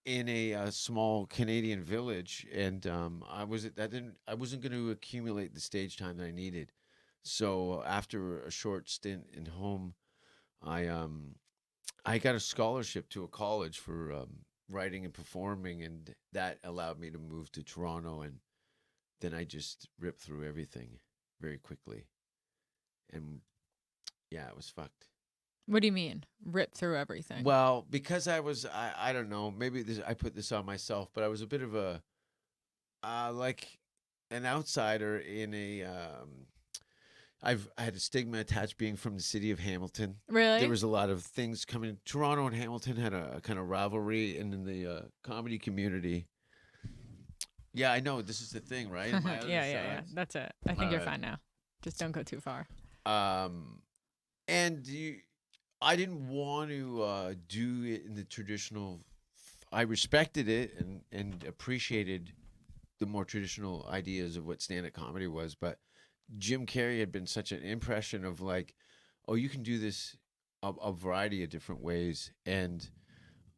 in a small Canadian village. And I wasn't going to accumulate the stage time that I needed. So after a short stint in home, I got a scholarship to a college for writing and performing, and that allowed me to move to Toronto. And then I just ripped through everything very quickly. And yeah, it was fucked. What do you mean? Rip through everything? Well, because I don't know, maybe I put this on myself, but I was a bit of a like an outsider in a I had a stigma attached being from the city of Hamilton. Really? There was a lot of things coming. Toronto and Hamilton had a kind of rivalry, and in the comedy community. Yeah, I know. This is the thing, right? Yeah. That's it. I think All you're right. fine now. Just don't go too far. And I didn't want to do it in the traditional. I respected it and appreciated the more traditional ideas of what stand-up comedy was, but Jim Carrey had been such an impression of like, oh, you can do this a variety of different ways. And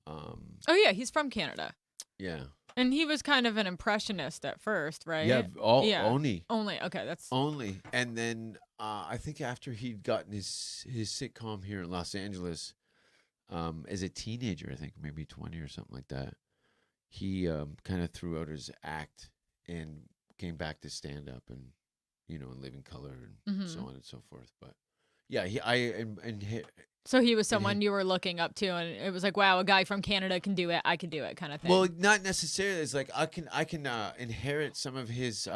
Oh yeah, he's from Canada. Yeah. And he was kind of an impressionist at first, right? Yeah. Yeah. Only. Only. Okay, that's Only. And then I think after he'd gotten his sitcom here in Los Angeles, as a teenager, I think maybe 20 or something like that, he kind of threw out his act and came back to stand up and and Living Color and so on and so forth. But yeah, so he was and someone you were looking up to, and it was like, wow, a guy from Canada can do it. I can do it, kind of thing. well, not necessarily. It's like I can inherit some of his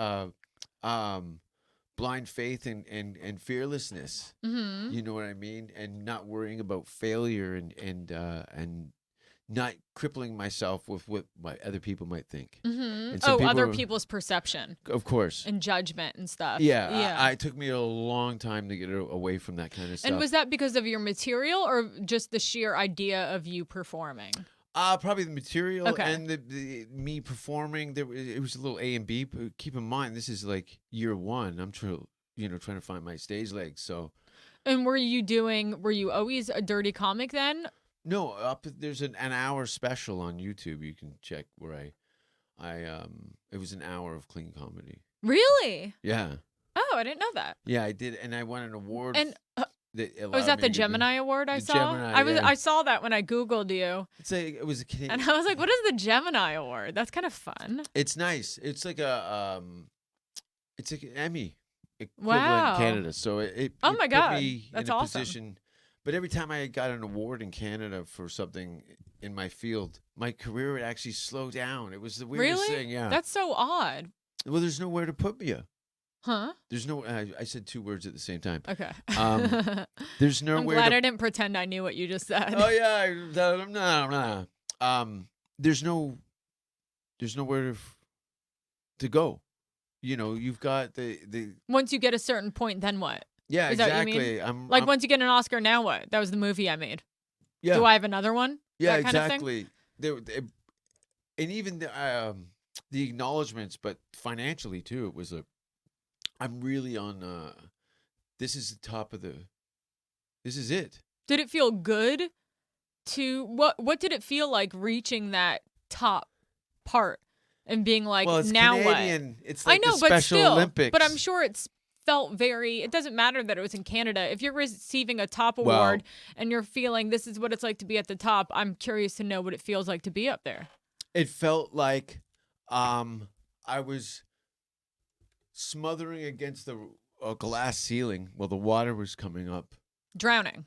blind faith and fearlessness. Mm-hmm. You know what I mean? And not worrying about failure and not crippling myself with what other people might think. Mm-hmm. And some Other people, people's perception of course, and judgment and stuff. yeah. Yeah. It took me a long time to get away from that kind of stuff. And was that because of your material or just the sheer idea of you performing? Probably the material Okay. and the me performing. It was a little A and B. But keep in mind, this is like year one. I'm trying to find my stage legs. So. And were you always a dirty comic then? No, there's an hour special on YouTube you can check where it was an hour of clean comedy. Really? Yeah. Oh, I didn't know that. Yeah, I did, and I won an award. And was allowed that me the to get Gemini Award I the saw? Gemini, I saw that when I Googled you. it was a Canadian. And I was like, what is the Gemini Award? That's kind of fun. It's nice. It's like it's like an Emmy equivalent Wow. in Canada. So it Oh my put God. me That's in a awesome. position. But every time I got an award in Canada for something in my field, my career would actually slow down. It was the weirdest Really? thing. Yeah. That's so odd. Well, there's nowhere to put me. Huh? There's no. I said two words at the same time. Okay. There's I'm nowhere. glad I didn't pretend I knew what you just said. Oh yeah. There's nowhere to go. You've got the. Once you get a certain point, then what? Yeah, Is that what you mean? exactly. Like once you get an Oscar, now what? That was the movie I made. Yeah. Do I have another one? Yeah, That kind of thing? exactly. And even the acknowledgments, but financially too, it was I'm really on. This is the top of the. This is it. Did it feel good to what did it feel like reaching that top part and being like, Well, it's now Canadian. what? It's like I know, the but Special still, Olympics. but I'm sure it's felt very. It doesn't matter that it was in Canada. If you're receiving a top Well- award and you're feeling this is what it's like to be at the top, I'm curious to know what it feels like to be up there. It felt like I was smothering against a glass ceiling while the water was coming up, drowning.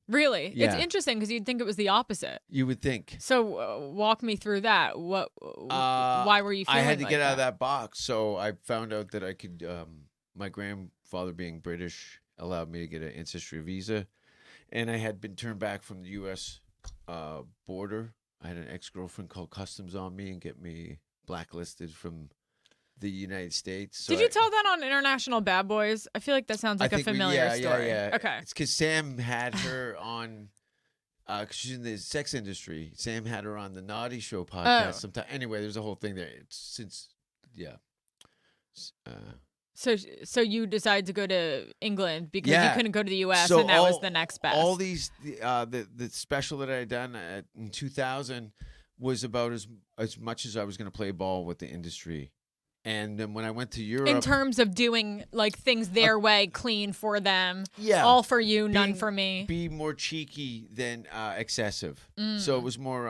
Really? Yeah. It's interesting because you'd think it was the opposite. You would think. So walk me through that. Why were you feeling I had to like get out of that box, so I found out that I could. My grandfather, being British, allowed me to get an ancestry visa, and I had been turned back from the U.S. Border. I had an ex-girlfriend call customs on me and get me blacklisted from the United States. So Did you tell that on International Bad Boys? I feel like that sounds like I a think familiar story. Yeah. Okay. It's because Sam had her on, because she's in the sex industry. Sam had her on the Naughty Show podcast Oh. sometime. Anyway, there's a whole thing there. Yeah. So you decided to go to England because Yeah. you couldn't go to the U.S. So and that was the next best. All these, the special that I had done in 2000 was about as much as I was going to play ball with the industry. And then when I went to Europe, in terms of doing like things their way, clean for them, yeah, all for you, none being- for me. be more cheeky than excessive. Mm. So it was more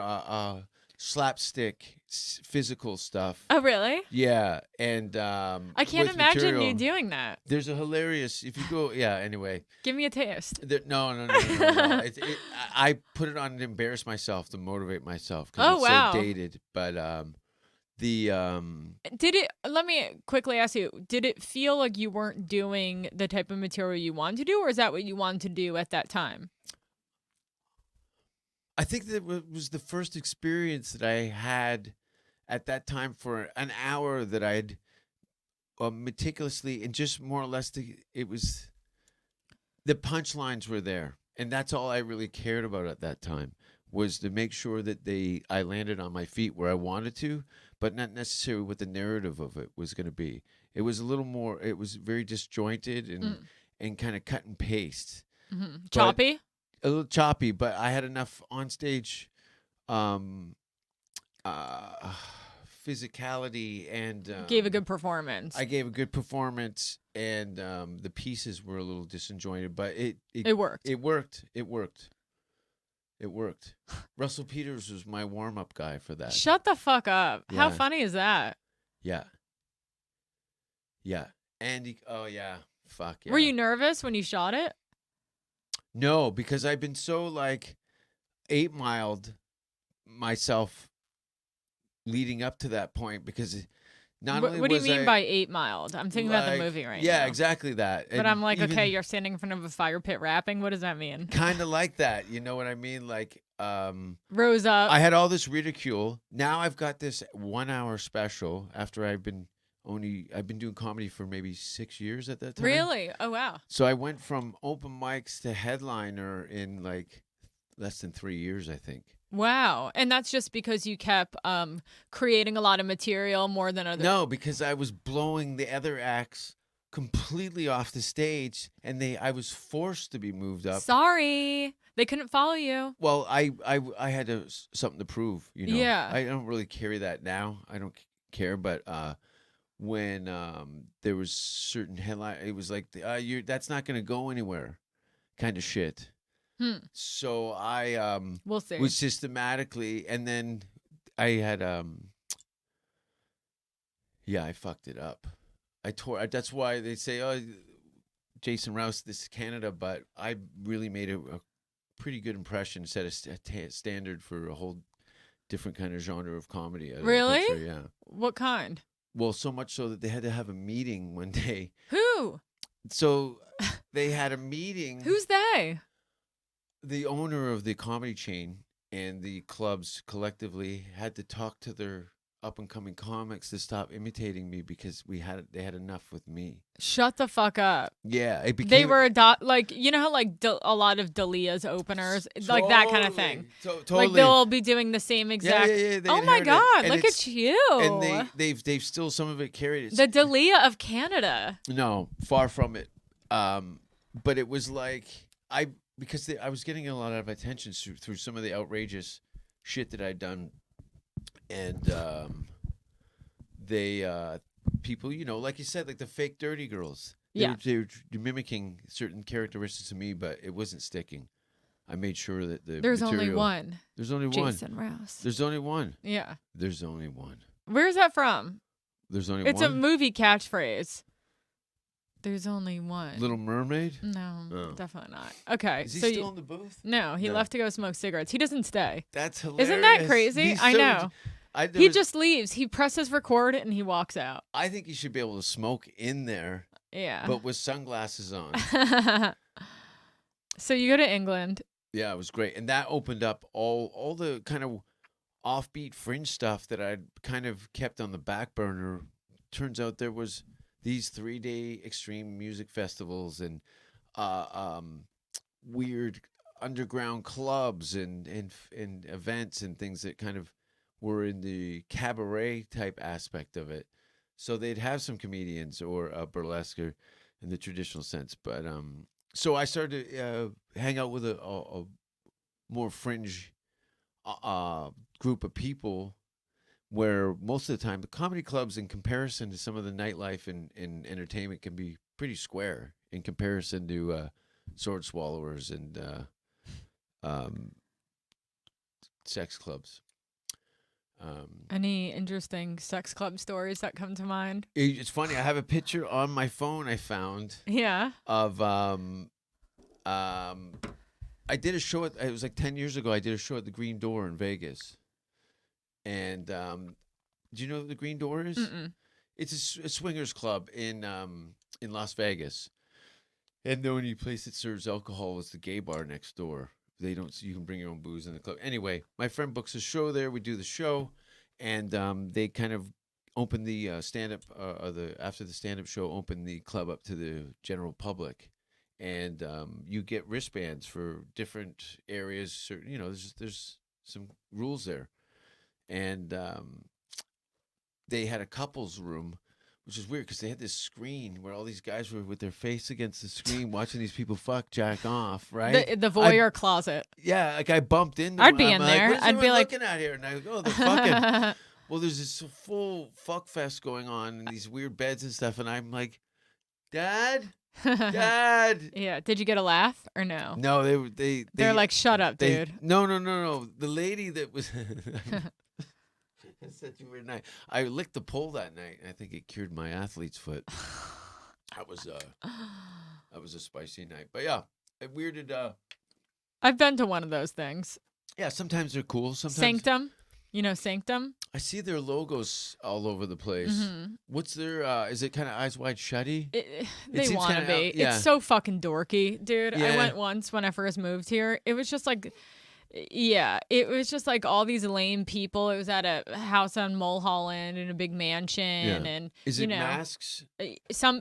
slapstick, physical stuff. Oh, really? Yeah, and I can't with imagine material. you doing that. There's a hilarious if you go. Yeah. Anyway, Give me a taste. no. I put it on to embarrass myself, to motivate myself because Oh, it's wow. so dated. But Did it? Let me quickly ask you. Did it feel like you weren't doing the type of material you wanted to do, or is that what you wanted to do at that time? I think that was the first experience that I had at that time for an hour that I'd meticulously and just more or less it was the punchlines were there, and that's all I really cared about at that time, was to make sure that I landed on my feet where I wanted to, but not necessarily what the narrative of it was going to be. It was a little more. It was very disjointed and kind of cut and paste. Mm-hmm. Choppy. A little choppy, but I had enough on stage uh, physicality and Gave a good performance. I gave a good performance, and the pieces were a little disjointed, but It worked. It worked. It worked. It worked. Russell Peters was my warm-up guy for that. Shut the fuck up. How Yeah. funny is that? Yeah. Yeah. And oh yeah. Fuck yeah. Were you nervous when you shot it? No, because I've been so like 8-miled myself leading up to that point because not only What do you was mean I, by 8-miled? I'm thinking about the like, movie right now. Yeah, exactly that. But And I'm like, even okay, you're standing in front of a fire pit rapping. What does that mean? kind of like that. You know what I mean? Like, Rose up. I had all this ridicule. Now I've got this 1-hour special after I've been doing comedy for maybe 6 years at that time. Really? Oh, wow. So I went from open mics to headliner in like less than 3 years, I think. Wow. And that's just because you kept creating a lot of material more than others. No, because I was blowing the other acts completely off the stage, and I was forced to be moved up. Sorry. They couldn't follow you. Well, I had something to prove, you know. Yeah. I don't really carry that now. I don't care, but when there was certain headline, it was like that's not going to go anywhere, kind of shit. So I We'll see. was systematically, and then I had yeah, I fucked it up. I tore. That's why they say, "Oh, Jason Rouse, this is Canada," but I really made a pretty good impression, set a standard for a whole different kind of genre of comedy. Really? Country, yeah. What kind? Well, so much so that they had to have a meeting one day. Who? So they had a meeting. Who's they? The owner of the comedy chain and the clubs collectively had to talk to their up and coming comics to stop imitating me because they had enough with me. Shut the fuck up. Yeah, it became They were like, you know how like a lot of Dalia's openers, like that kind of thing. Totally. Like they'll be doing the same exact. Yeah, oh my God! And look at you. And they've still some of it carried. The Dalia of Canada. No, far from it. But it was like because I was getting a lot of attention through some of the outrageous shit that I'd done, and people, you know, like you said, like the fake dirty girls. They were mimicking certain characteristics of me, but it wasn't sticking. I made sure that There's only one. There's only one. Jason Rouse. There's only one. Yeah. There's only one. Where's that from? There's only It's one. a movie catchphrase. There's only one. Little Mermaid? No, Oh. definitely not. Okay. Is he so still in the booth? No, he left to go smoke cigarettes. He doesn't stay. That's hilarious. Isn't that crazy? He's I so- know. there He was- just leaves. He presses record and he walks out. I think you should be able to smoke in there, Yeah. but with sunglasses on. So you go to England. Yeah, it was great. And that opened up all the kind of offbeat fringe stuff that I'd kind of kept on the back burner. Turns out there was these 3-day extreme music festivals and weird underground clubs and events and things that kind of were in the cabaret type aspect of it. So they'd have some comedians or burlesque in the traditional sense. But so I started to hang out with a more fringe group of people where most of the time the comedy clubs, in comparison to some of the nightlife and entertainment, can be pretty square in comparison to sword swallowers and sex clubs. Any interesting sex club stories that come to mind? It's funny. I have a picture on my phone I found Yeah. of I did a show it was like 10 years ago. I did a show at the Green Door in Vegas. And do you know what the Green Door is? Mm-mm. It's a swingers club in Las Vegas. And the only place that serves alcohol is the gay bar next door. They don't. You can bring your own booze in the club. Anyway, my friend books a show there. We do the show, and they kind of open the stand-up after the stand-up show, open the club up to the general public, and you get wristbands for different areas. You know, there's some rules there, and they had a couples room, which is weird because they had this screen where all these guys were with their face against the screen watching these people jack off, right? The voyeur closet. Yeah, like I bumped into. I'd be I'm in like, there. What is I'd be everyone like, looking at here, and I go, oh, they're fucking. Well, there's this full fuck fest going on and these weird beds and stuff, and I'm like, Dad, Dad. Yeah. Did you get a laugh or no? No, They're like, shut up, dude. No. The lady that was. It's such a weird night. I licked the pole that night, and I think it cured my athlete's foot. That was a spicy night, but yeah, it weirded. I've been to one of those things. Yeah, sometimes they're cool. Sometimes Sanctum, you know Sanctum. I see their logos all over the place. Mm-hmm. What's their? Is it kind of Eyes Wide Shutty? They want to be. Yeah. It's so fucking dorky, dude. Yeah. I went once when I first moved here. It was just like. Yeah, it was just like all these lame people. It was at a house on Mulholland in a big mansion, and is it masks?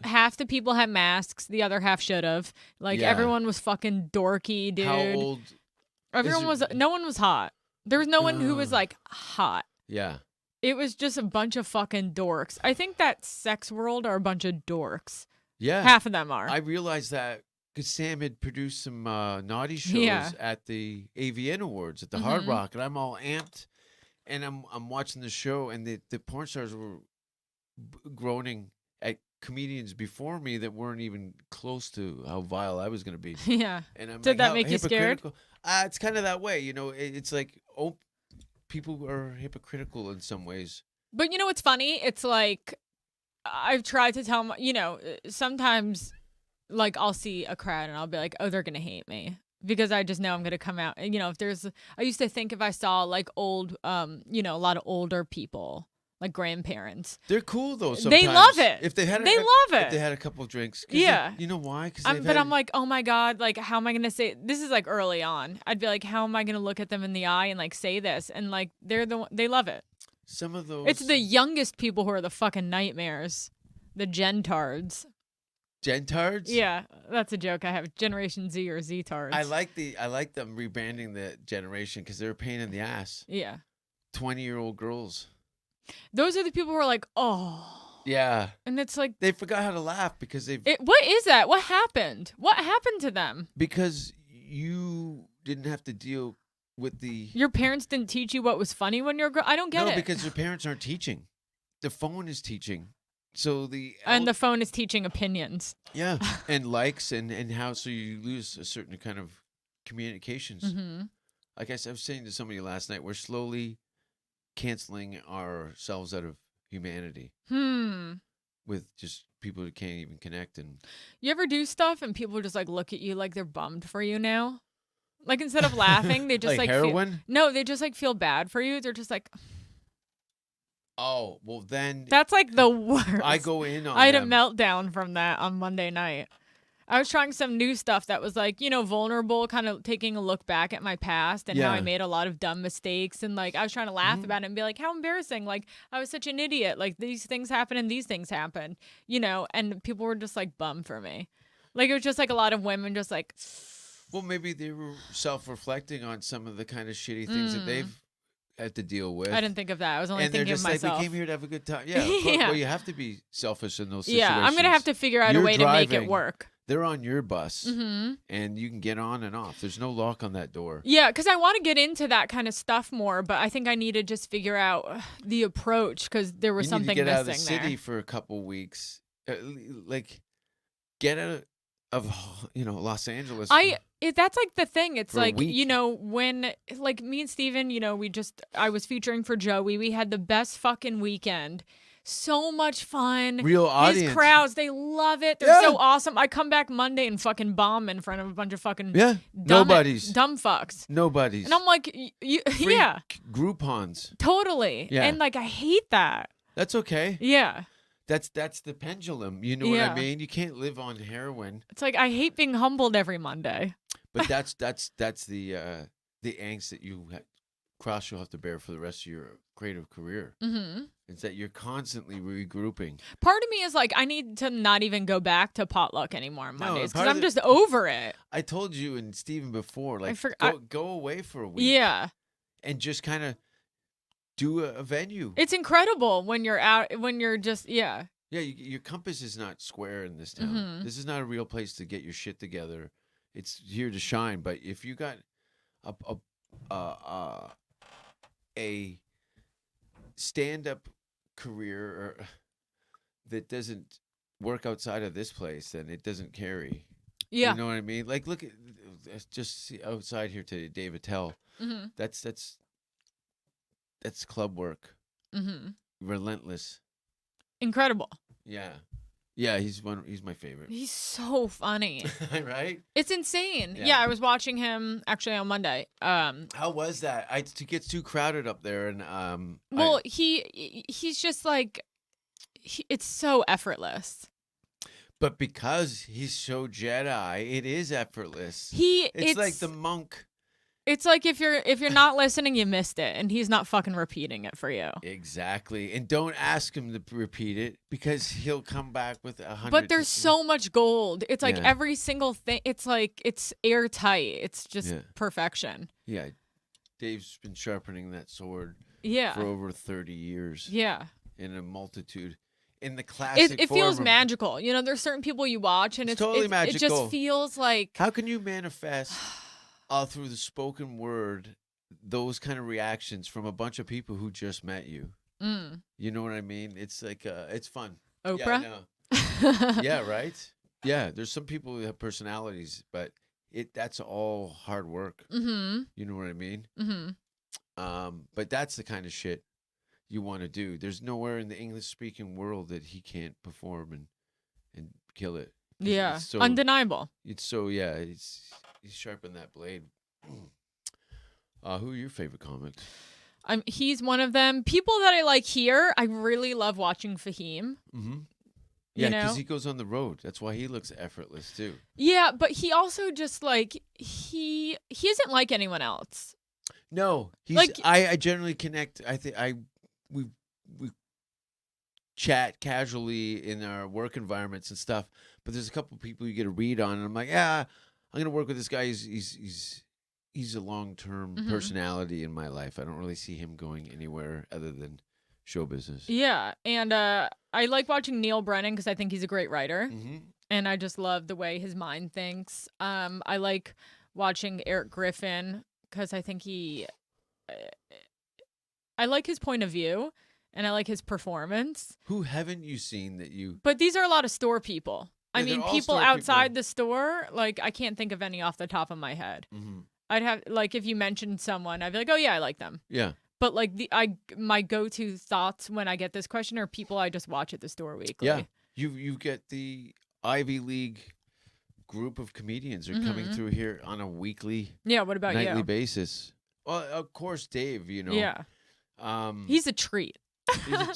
Half the people had masks, the other half should have. Like everyone was fucking dorky, dude. How old? No one was hot. There was no one who was like hot. Yeah. It was just a bunch of fucking dorks. I think that sex world are a bunch of dorks. Yeah. Half of them are. I realized that. Because Sam had produced some naughty shows at the AVN Awards at the Hard Rock, and I'm all amped, and I'm watching the show, and the porn stars were groaning at comedians before me that weren't even close to how vile I was going to be. Yeah. And I'm Did that make you scared? It's kind of that way, you know. It's like people are hypocritical in some ways. But you know what's funny? It's like I've tried to tell sometimes. Like, I'll see a crowd and I'll be like, oh, they're going to hate me because I just know I'm going to come out. And, I used to think if I saw like old, a lot of older people, like grandparents. They're cool though. Sometimes. They love it. If they had, if they had a couple of drinks. Yeah. You know why? But I'm like, oh my God, like, how am I going to say, this is like early on. I'd be like, how am I going to look at them in the eye and like say this? And like, they love it. Some of those. It's the youngest people who are the fucking nightmares. The gentards. Gentards? Yeah, that's a joke I have. Generation Z or Z-tards. I like them rebranding the generation because they're a pain in the ass. Yeah. 20-year-old girls. Those are the people who are like, oh. Yeah. And it's like. They forgot how to laugh because what is that? What happened? What happened to them? Because you didn't have to deal with the. Your parents didn't teach you what was funny when you were I don't get it. No, because your parents aren't teaching. The phone is teaching. So the phone is teaching opinions. Yeah, and likes and how so you lose a certain kind of communications. Mm-hmm. Like I was saying to somebody last night, we're slowly canceling ourselves out of humanity. With just people who can't even connect. And you ever do stuff and people just like look at you like they're bummed for you now? Like instead of laughing, they just like heroin? They just like feel bad for you. They're just like. Oh, well then. That's like the worst. I go in on I had them. a meltdown from that on Monday night. I was trying some new stuff that was like, vulnerable, kind of taking a look back at my past and how I made a lot of dumb mistakes. And like, I was trying to laugh about it and be like, how embarrassing. Like, I was such an idiot. Like, these things happen and these things happen, and people were just like bummed for me. Like, it was just like a lot of women just like. Well, maybe they were self-reflecting on some of the kind of shitty things that they've had to deal with. I didn't think of that. I was only thinking of myself. And they're just like, we came here to have a good time. Yeah, of course. Well, you have to be selfish in those situations. Yeah, I'm going to have to figure out a way to make it work. They're on your bus, and you can get on and off. There's no lock on that door. Yeah, because I want to get into that kind of stuff more, but I think I need to just figure out the approach because there was something missing there. You need to get out of the city for a couple weeks. Like, get out of Los Angeles. That's like the thing. It's like, when like me and Steven, I was featuring for Joey. We had the best fucking weekend. So much fun. Real audience. His crowds, they love it. They're so awesome. I come back Monday and fucking bomb in front of a bunch of fucking dumb fucks. Nobody's. And I'm like, yeah. Groupons. Totally. Yeah. And like, I hate that. That's okay. Yeah. That's the pendulum. You know what I mean? You can't live on heroin. It's like I hate being humbled every Monday. But that's the angst that you'll have to bear for the rest of your creative career. Mm-hmm. It's that you're constantly regrouping. Part of me is like, I need to not even go back to potluck anymore on Mondays because I'm just over it. I told you and Steven before, like, go away for a week. Yeah. And just kind of do a venue. It's incredible when you're out, when you're just, Yeah, your compass is not square in this town. Mhm. This is not a real place to get your shit together. It's here to shine. But if you got a a a, a stand-up career that doesn't work outside of this place, then it doesn't carry. Yeah. You know what I mean? Like, look at just see outside here today, Dave Attell. Mhm. That's club work. Mhm. Relentless. Incredible. Yeah, yeah. He's my favorite. He's so funny. Right? It's insane. Yeah. Yeah, I was watching him actually on Monday. How was that? It gets too crowded up there, and Well, he's just like it's so effortless. but because he's so Jedi, it is effortless. It's like the monk. It's like if you're not listening, you missed it, and he's not fucking repeating it for you. Exactly, and don't ask him to repeat it because he'll come back with 100. But there's so much gold. It's like Yeah. every single thing. It's like it's airtight. It's just Yeah. perfection. Yeah, Dave's been sharpening that sword Yeah. for over 30 years. Yeah. In a multitude. In the classic It form feels of- magical. You know, there's certain people you watch and It's totally it magical. just feels like How can you manifest through the spoken word those kind of reactions from a bunch of people who just met you? You know what I mean? It's like it's fun. Oprah. Yeah, I know. Yeah, right? Yeah, there's some people who have personalities, but that's all hard work. Mm-hmm. You know what I mean? Mm-hmm. But that's the kind of shit you want to do. There's nowhere in the English speaking world that he can't perform and kill it. Yeah. It's so, Undeniable. It's so he's sharpened that blade. Who are your favorite comics? He's one of them. People that I like here, I really love watching Fahim. Mm-hmm. You Yeah, know? because he goes on the road. That's why he looks effortless too. Yeah, but he also just like he isn't like anyone else. No, he's Like- I generally connect. I think we chat casually in our work environments and stuff. But there's a couple of people you get a read on, and I'm like, yeah, I'm gonna work with this guy. He's a long-term Mhm. personality in my life. I don't really see him going anywhere other than show business. Yeah, and I like watching Neil Brennan because I think he's a great writer, Mm-hmm. and I just love the way his mind thinks. I like watching Eric Griffin because I think I like his point of view, and I like his performance. Who haven't you seen that you? But these are a lot of store people. I Yeah, they're mean, all people store outside people. the store, like I can't think of any off the top of my head. Mm-hmm. I'd have like if you mentioned someone, I'd be like, oh yeah, I like them. Yeah. But like my go-to thoughts when I get this question are people I just watch at the store weekly. Yeah. You get the Ivy League group of comedians are coming Mhm. through here on a weekly, Yeah. What about nightly you? basis. Well, of course, Dave. You know. Yeah. He's a treat.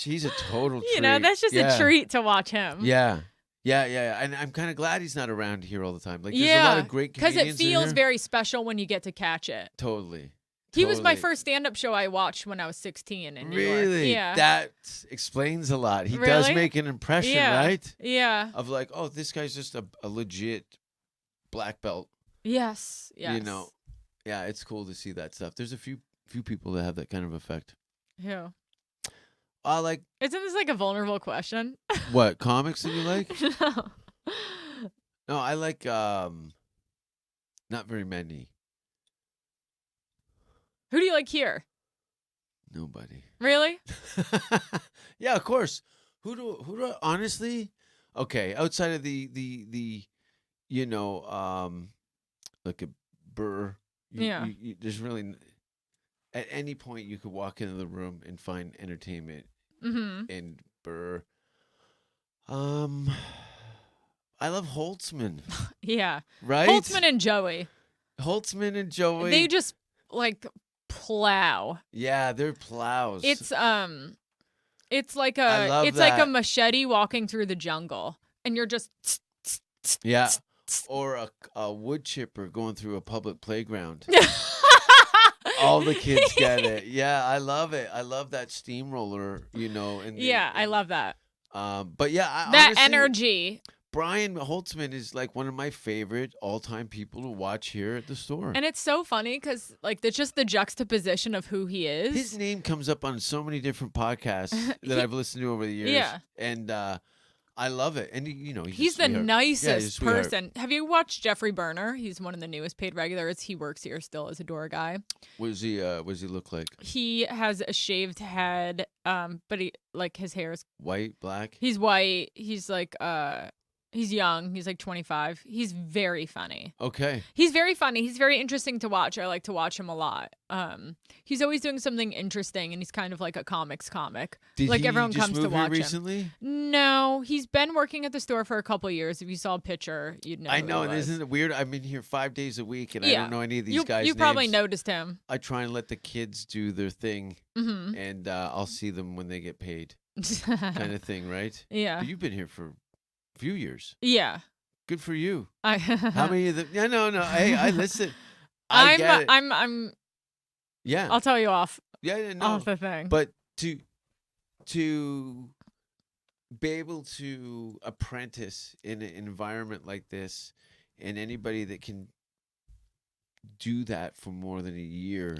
he's a total treat. You know, that's just Yeah. a treat to watch him. Yeah. Yeah. And I'm kind of glad he's not around here all the time. Like, there's a lot Yeah. of great Because comedians it in feels here. very special when you get to catch it. Totally. He was my Totally. first stand-up show I watched when I was 16 in New Really? York. Yeah. That explains a lot. He does Really? make an impression, Yeah. right? Yeah. Of like, oh, this guy's just a legit black belt. Yes. Yes. You know. Yeah, it's cool to see that stuff. There's a few people that have that kind of effect. Who? I like Isn't this like a vulnerable question? what comics that you like? No. No, I like not very many. Who do you like here? Nobody. Really? Yeah, of course. Who do I, honestly? Okay, outside of the you know like a Burr. Yeah. There's really at any point you could walk into the room and find entertainment Mm-hmm. in Burr. I love Holtzman, Yeah. right? Holtzman and Joey. Holtzman and Joey. They just like plow. yeah, they're plows. It's like I love it's like a that. machete walking through the jungle, and you're just yeah, or a wood chipper going through a public playground. All the kids get it. Yeah, I love it. I love that steamroller, you know. And yeah, I love that. But yeah, That honestly, energy. Brian Holtzman is like one of my favorite all-time people to watch here at the store. And it's so funny because like it's just the juxtaposition of who he is. His name comes up on so many different podcasts that I've listened to over the years. Yeah. And I love it, and he's He's a the sweetheart. nicest sweetheart. person. Have you watched Jeffrey Berner? He's one of the newest paid regulars. He works here still as a door guy. What does he look like? He has a shaved head, but his hair is White, black? he's white. He's like he's young. He's like 25. He's very funny. Okay. He's very funny. He's very interesting to watch. I like to watch him a lot. He's always doing something interesting, and he's kind of like a comics comic. Did like he everyone just comes move to watch here recently? him. No, he's been working at the store for a couple years. If you saw a picture, you'd know. I who know, it and was. isn't it weird? I'm in here 5 days a week, and I Yeah. don't know any of these guys' You probably names. noticed him. I try and let the kids do their thing, Mm-hmm. and I'll see them when they get paid, kind of thing, right? Yeah. But you've been here for a few years. Yeah. Good for you. How How many of them? Yeah, no. Hey, I listen. I get it. I'm. Yeah. I'll tell you off No. off the thing. But to be able to apprentice in an environment like this, and anybody that can do that for more than a year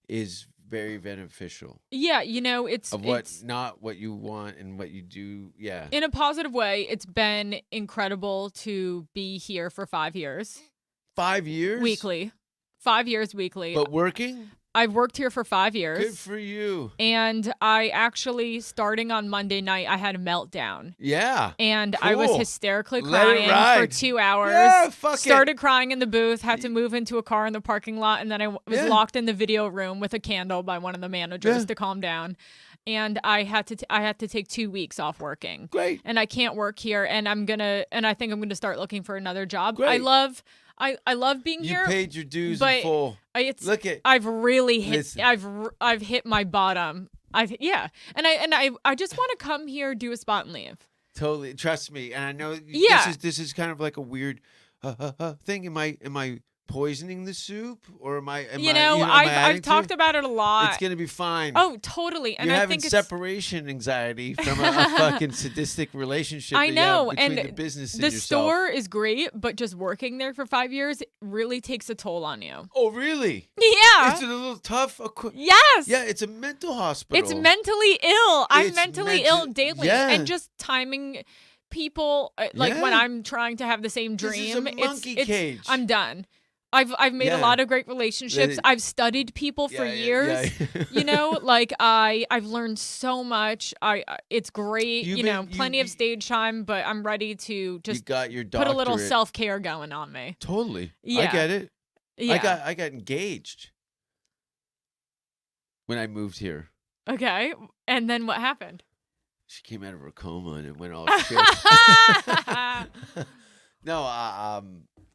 is very beneficial. yeah, it's Not what you want and what you do. Yeah. in a positive way. It's been incredible to be here for 5 years 5 years weekly. 5 years weekly. but working. I've worked here for 5 years. Good for you. And I actually, starting on Monday night, I had a meltdown. Yeah. And I was Cool. hysterically Let it crying for ride. 2 hours. Yeah, fuck it. Started crying in the booth, had to move into a car in the parking lot, and then I was Yeah. locked in the video room with a candle by one of the managers Yeah. to calm down. And I had to take 2 weeks off working. Great. And I can't work here, and I think I'm gonna start looking for another job. Great. I love being You here. paid your dues but in full. Look at I've really hit. Listen. I've hit my bottom. And I just want to come here, do a spot, and leave. Totally. Trust me. And I know Yeah. this is kind of like a weird thing. Am I poisoning the soup, or am I I've talked about it a lot. It's gonna be fine. Oh, totally. And You're I having think separation anxiety from a fucking sadistic relationship. I that know, you have between and the business and the yourself. store is great, but just working there for 5 years really takes a toll on you. Oh, really? Yeah. Is it a little tough? Yes. Yeah, it's a mental hospital. It's mentally ill. I'm It's mentally ill daily, yeah. and just timing people when Yeah. I'm trying to have the same This is a dream. monkey cage. I'm done. I've made a Yeah. lot of great relationships. I've studied people for years. Yeah. I've learned so much. It's great. Plenty of stage time, but I'm ready to You just got your put doctorate. a little self-care going on me. Totally. I Yeah. get it. Yeah. I got engaged when I moved here. Okay. And then what happened? She came out of her coma and it went all shit. No,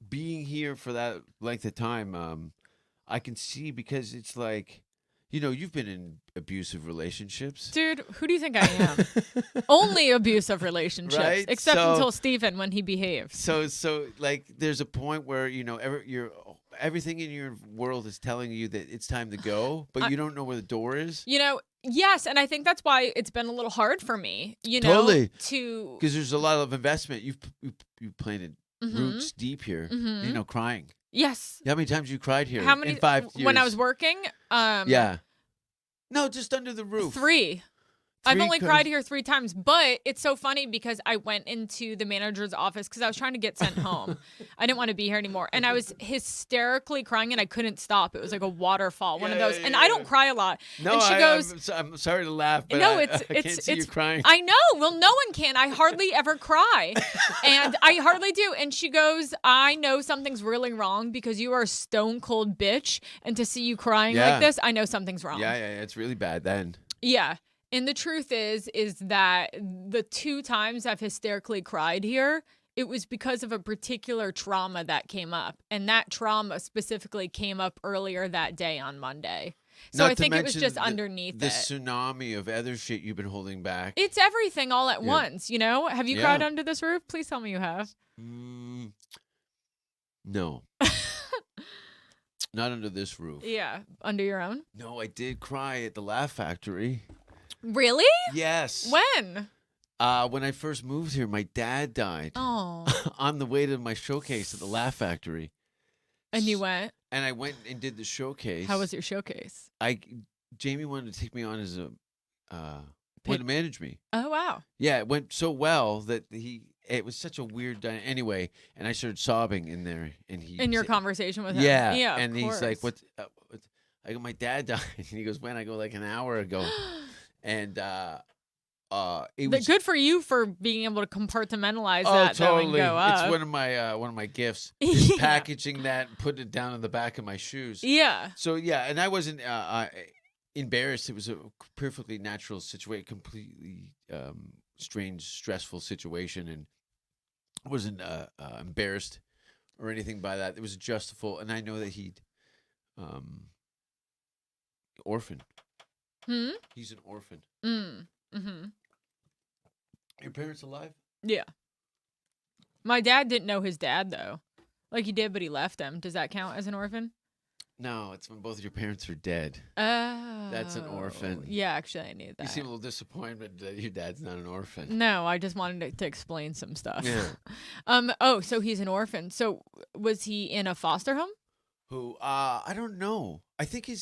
being here for that length of time, I can see, because it's like, you've been in abusive relationships. Dude, who do you think I am? Only abusive relationships, Right? except So- until Stephen when he behaves. So like, there's a point where everything in your world is telling you that it's time to go, but you don't know where the door is. Yes, and I think that's why it's been a little hard for me. Totally. To Because there's a lot of investment. You've planted Mhm. roots deep here. Mhm. Crying. yes. How many times you cried here? How many in 5 years? when I was working? Yeah. No, just under the roof. 3. I've 3 only cause- cried here 3 times, but it's so funny because I went into the manager's office because I was trying to get sent home. I didn't want to be here anymore, and I was hysterically crying, and I couldn't stop. It was like a waterfall, one of Yeah, those. yeah, and yeah. I don't cry a lot. No, and she goes, I'm sorry to laugh, but No, I it's can't see you crying. I know. Well, no one can. I hardly ever cry, and I hardly do. And she goes, I know something's really wrong because you are a stone cold bitch, and to see you crying Yeah. like this, I know something's wrong. Yeah, it's really bad then. Yeah. And the truth is that the 2 times I've hysterically cried here, it was because of a particular trauma that came up. And that trauma specifically came up earlier that day on Monday. So Not I to think it was mention just underneath the it. tsunami of other shit you've been holding back. It's everything all at Yeah. once, Have you Yeah. cried under this roof? Please tell me you have. No. Not under this roof. Yeah, under your own. No, I did cry at the Laugh Factory. Really? Yes. When? When I first moved here, my dad died Oh. on the way to my showcase at the Laugh Factory. And you went? And I went and did the showcase. How was your showcase? Jamie wanted to take me on as a wanted to manage me. Oh, wow. Yeah, it went so well that it was such a weird anyway, and I started sobbing in there, and In your conversation with him. yeah, Yeah, and of he's like, course. what? I go, my dad died, and he goes, when? I go, like an hour ago, and it was Good for you for being able to compartmentalize oh that, though, and totally. go It's up. one of my gifts, just Yeah. packaging that and putting it down on the back of my shoes. Yeah. So yeah, and I wasn't embarrassed. It was a perfectly natural situation, completely strange, stressful situation, and I wasn't embarrassed or anything by that. It was adjustable, and I know that he'd orphan. He's an orphan. Mm-hmm. Your parents alive? Yeah. My dad didn't know his dad, though. Like, he did, but he left him. Does that count as an orphan? No, it's when both of your parents are dead. Oh. That's an orphan. Yeah, actually, I knew that. You seem a little disappointed that your dad's not an orphan. No, I just wanted to explain some stuff. Yeah. Oh, so he's an orphan. So was he in a foster home? Who? I don't know. I think he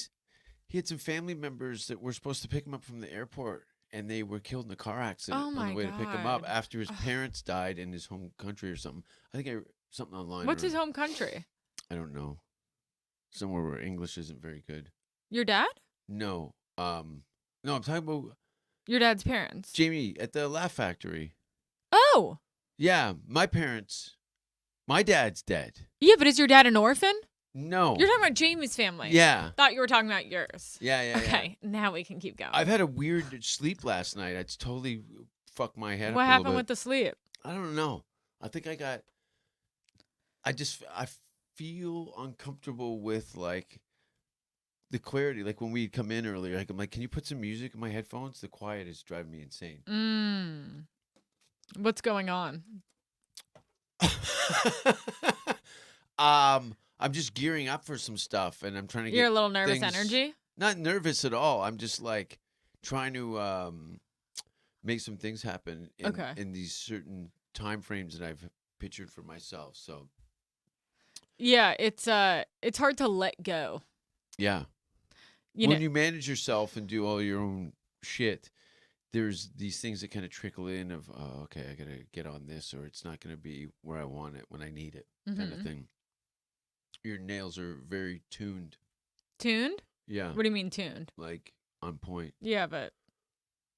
had some family members that were supposed to pick him up from the airport, and they were killed in a car accident Oh, on the way to pick him up God. after his parents died in his home country or something. I think something online. What's his home country? I don't know. Somewhere where English isn't very good. Your dad? No. No, I'm talking about Your dad's parents. Jamie at the Laugh Factory. Oh. Yeah, my parents. My dad's dead. Yeah, but is your dad an orphan? No. You're talking about Jamie's family. Yeah. Thought you were talking about yours. Yeah. Okay, now we can keep going. I've had a weird sleep last night. It's totally fucked my head up What a happened little with bit. the sleep? I don't know. I think I feel uncomfortable with like the clarity. Like when we come in earlier, like I'm like, can you put some music in my headphones? The quiet is driving me insane. What's going on? I'm just gearing up for some stuff, and I'm trying to You're get a little nervous things- energy? Not nervous at all. I'm just like trying to make some things happen in these certain time frames that I've pictured for myself. So Yeah, it's hard to let go. yeah, when you manage yourself and do all your own shit, there's these things that kind of trickle in of, oh, okay, I gotta get on this, or it's not gonna be where I want it when I need it, kind of thing. Your nails are very tuned. Tuned? Yeah. What do you mean tuned? Like on point. Yeah, but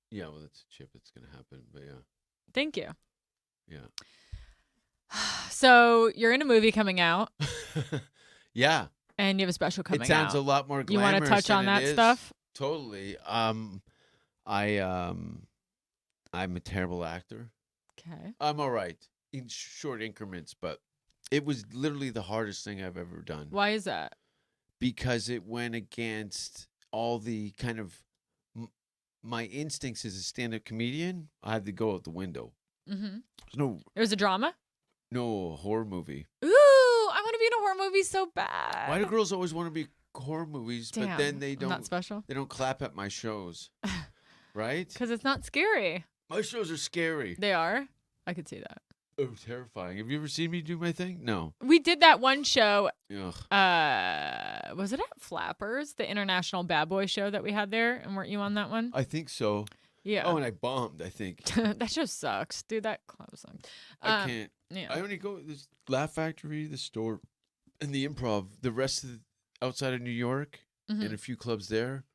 Yeah, well, that's a chip. It's gonna happen, but yeah. thank you. Yeah. So you're in a movie coming out, Yeah. and you have a special coming out. It sounds a lot more You glamorous. want to touch on than that it is. stuff? Totally. I'm a terrible actor. Okay. I'm all right in short increments, but it was literally the hardest thing I've ever done. Why is that? Because it went against all the kind of my instincts as a stand-up comedian. I had to go out the window. Mm-hmm. There's It was a drama? no horror movie. Ooh, I want to be in a horror movie so bad. Why do girls always want to be horror movies, Damn, but then they I'm not don't? special? They don't clap at my shows, right? Because it's not scary. My shows are scary. They are? I could see that. Oh, terrifying. Have you ever seen me do my thing? No. We did that one show. Ugh. Was it at Flappers, the international bad boy show that we had there? And weren't you on that one? I think so. Yeah. Oh, and I bombed, I think. That show sucks. Dude, that club sucks. I can't. Yeah. I only go to this Laugh Factory, the store, and the Improv. The rest of outside of New York Mhm. and a few clubs there,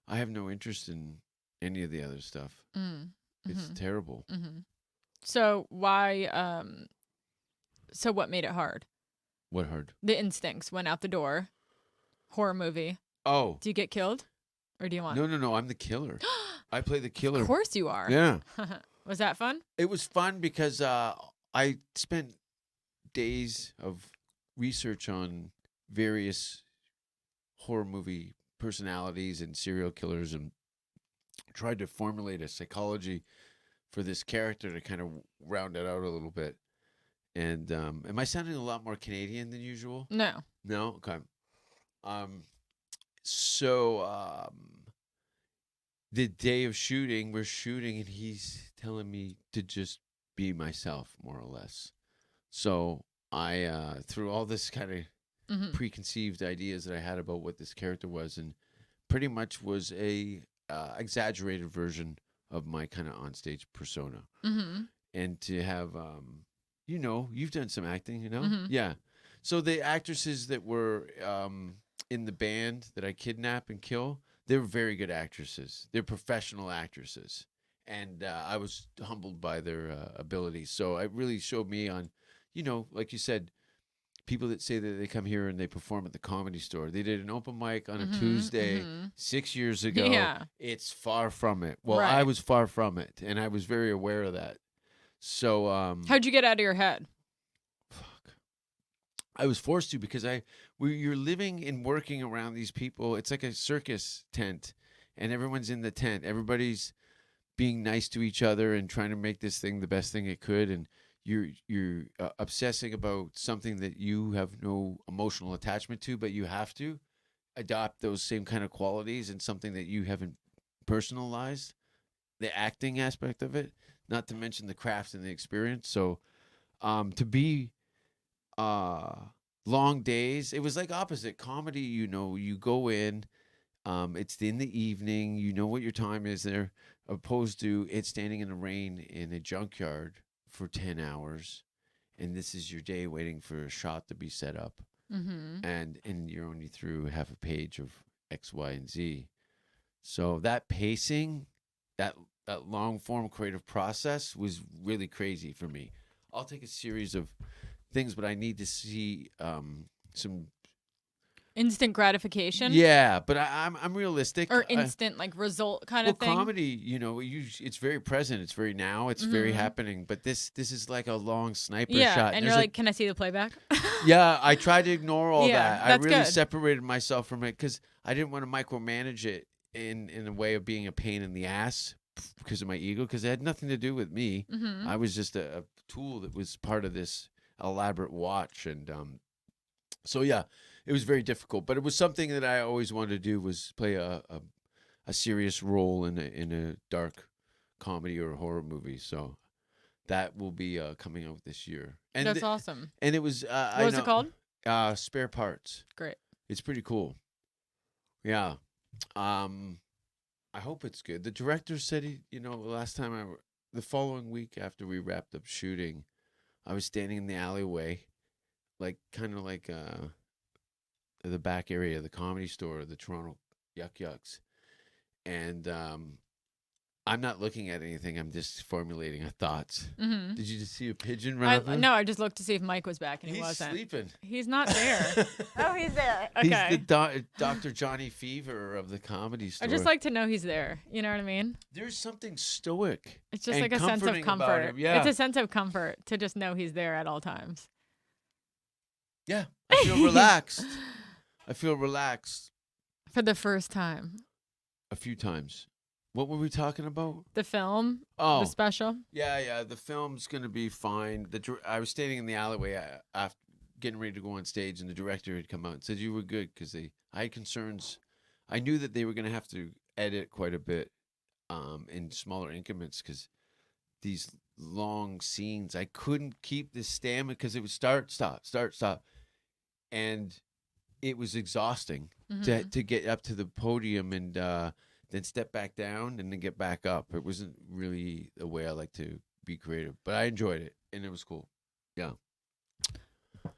I have no interest in any of the other stuff. It's terrible. Mm-hmm. So why? So what made it hard? What hard? The instincts went out the door. Horror movie. Oh. Do you get killed, or do you want? No. I'm the killer. I play the killer. Of course you are. Yeah. Was that fun? It was fun because I spent days of research on various horror movie personalities and serial killers and tried to formulate a psychology for this character to kind of round it out a little bit. And am I sounding a lot more Canadian than usual? No. No? Okay. So the day of shooting, we're shooting, and he's telling me to just be myself, more or less. So I threw all this kind of preconceived ideas that I had about what this character was, and pretty much was a exaggerated version of my kind of onstage persona. Mm-hmm. And to have, you've done some acting, Mm-hmm. Yeah. So the actresses that were in the band that I kidnap and kill, they're very good actresses. They're professional actresses. And I was humbled by their abilities. So it really showed me on, like you said, people that say that they come here and they perform at the Comedy Store. They did an open mic on a Mm-hmm. Tuesday Mm-hmm. 6 years ago. Yeah. It's far from it. Well, I Right. was far from it, and I was very aware of that. So, How'd you get out of your head? fuck. I was forced to because you're living and working around these people. It's like a circus tent, and everyone's in the tent. Everybody's being nice to each other and trying to make this thing the best thing it could, and you're obsessing about something that you have no emotional attachment to, but you have to adopt those same kind of qualities in something that you haven't personalized, the acting aspect of it, not to mention the craft and the experience. So to be uh long days, it was like opposite comedy. You go in, it's in the evening, you know what your time is there, opposed to it standing in the rain in a junkyard for 10 hours, and this is your day waiting for a shot to be set up, Mm-hmm. and you're only through half a page of X, Y, and Z. So that pacing, that that long form creative process was really crazy for me. I'll take a series of things, but I need to see some. Instant gratification Yeah, but I'm realistic. or instant like result kind Well, of thing. comedy, it's very present. It's very now. It's very Mm-hmm. happening. But this is like a long sniper Yeah, shot. and There's you're like, can I see the playback? yeah, I tried to ignore all Yeah, that. I that's really good. separated myself from it because I didn't want to micromanage it in a way of being a pain in the ass because of my ego. Because it had nothing to do with me. Mm-hmm. I was just a tool that was part of this elaborate watch, and so yeah, it was very difficult. But it was something that I always wanted to do, was play a serious role in a dark comedy or a horror movie. So that will be coming out this year. That's awesome. And it was What was it called? Spare Parts. Great. It's pretty cool. Yeah. I hope it's good. The director said the following week after we wrapped up shooting, I was standing in the alleyway, like kind of like the back area of the Comedy Store, the Toronto Yuck Yucks, and I'm not looking at anything. I'm just formulating a thoughts. Mm-hmm. Did you just see a pigeon run up? No, I just looked to see if Mike was back, and he He's wasn't. sleeping. He's not there. Oh, he's there. Okay. He's the Dr. Johnny Fever of the Comedy Store. I just like to know he's there. You know what I mean? There's something stoic. It's just and like a sense of comforting about comfort. him. Yeah. It's a sense of comfort to just know he's there at all times. Yeah. I feel relaxed. I feel relaxed For the first time. a few times. What were we talking about? The film, Oh, the special. yeah. The film's gonna be fine. I was standing in the alleyway after getting ready to go on stage, and the director had come out and said you were good because I had concerns. I knew that they were gonna have to edit quite a bit, in smaller increments because these long scenes, I couldn't keep the stamina because it was start, stop, and it was exhausting Mm-hmm. to get up to the podium and then step back down and then get back up. It wasn't really the way I like to be creative, but I enjoyed it and it was cool. Yeah.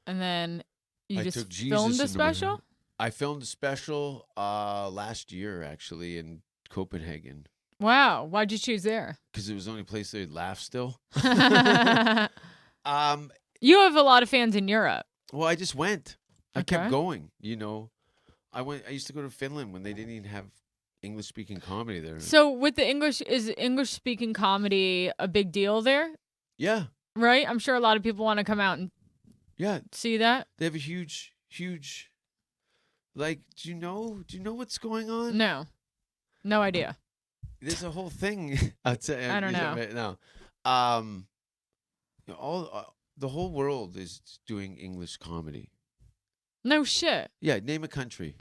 And then you I just took Jesus filmed the into my- special? I filmed a special last year actually in Copenhagen Wow. Why'd you choose there? because it was the only place they'd laugh still. You Um, have a lot of fans in Europe. well, I just went. I kept Okay. going. I used to go to Finland when they didn't even have English speaking comedy there. So with the English, is English speaking comedy a big deal there? Yeah, Right? I'm sure a lot of people want to come out and yeah. see that. They have a huge. Like, do you know what's going on? No. No idea. There's a whole thing. I'd say, I don't know. No, the whole world is doing English comedy. No shit. Yeah, name a country.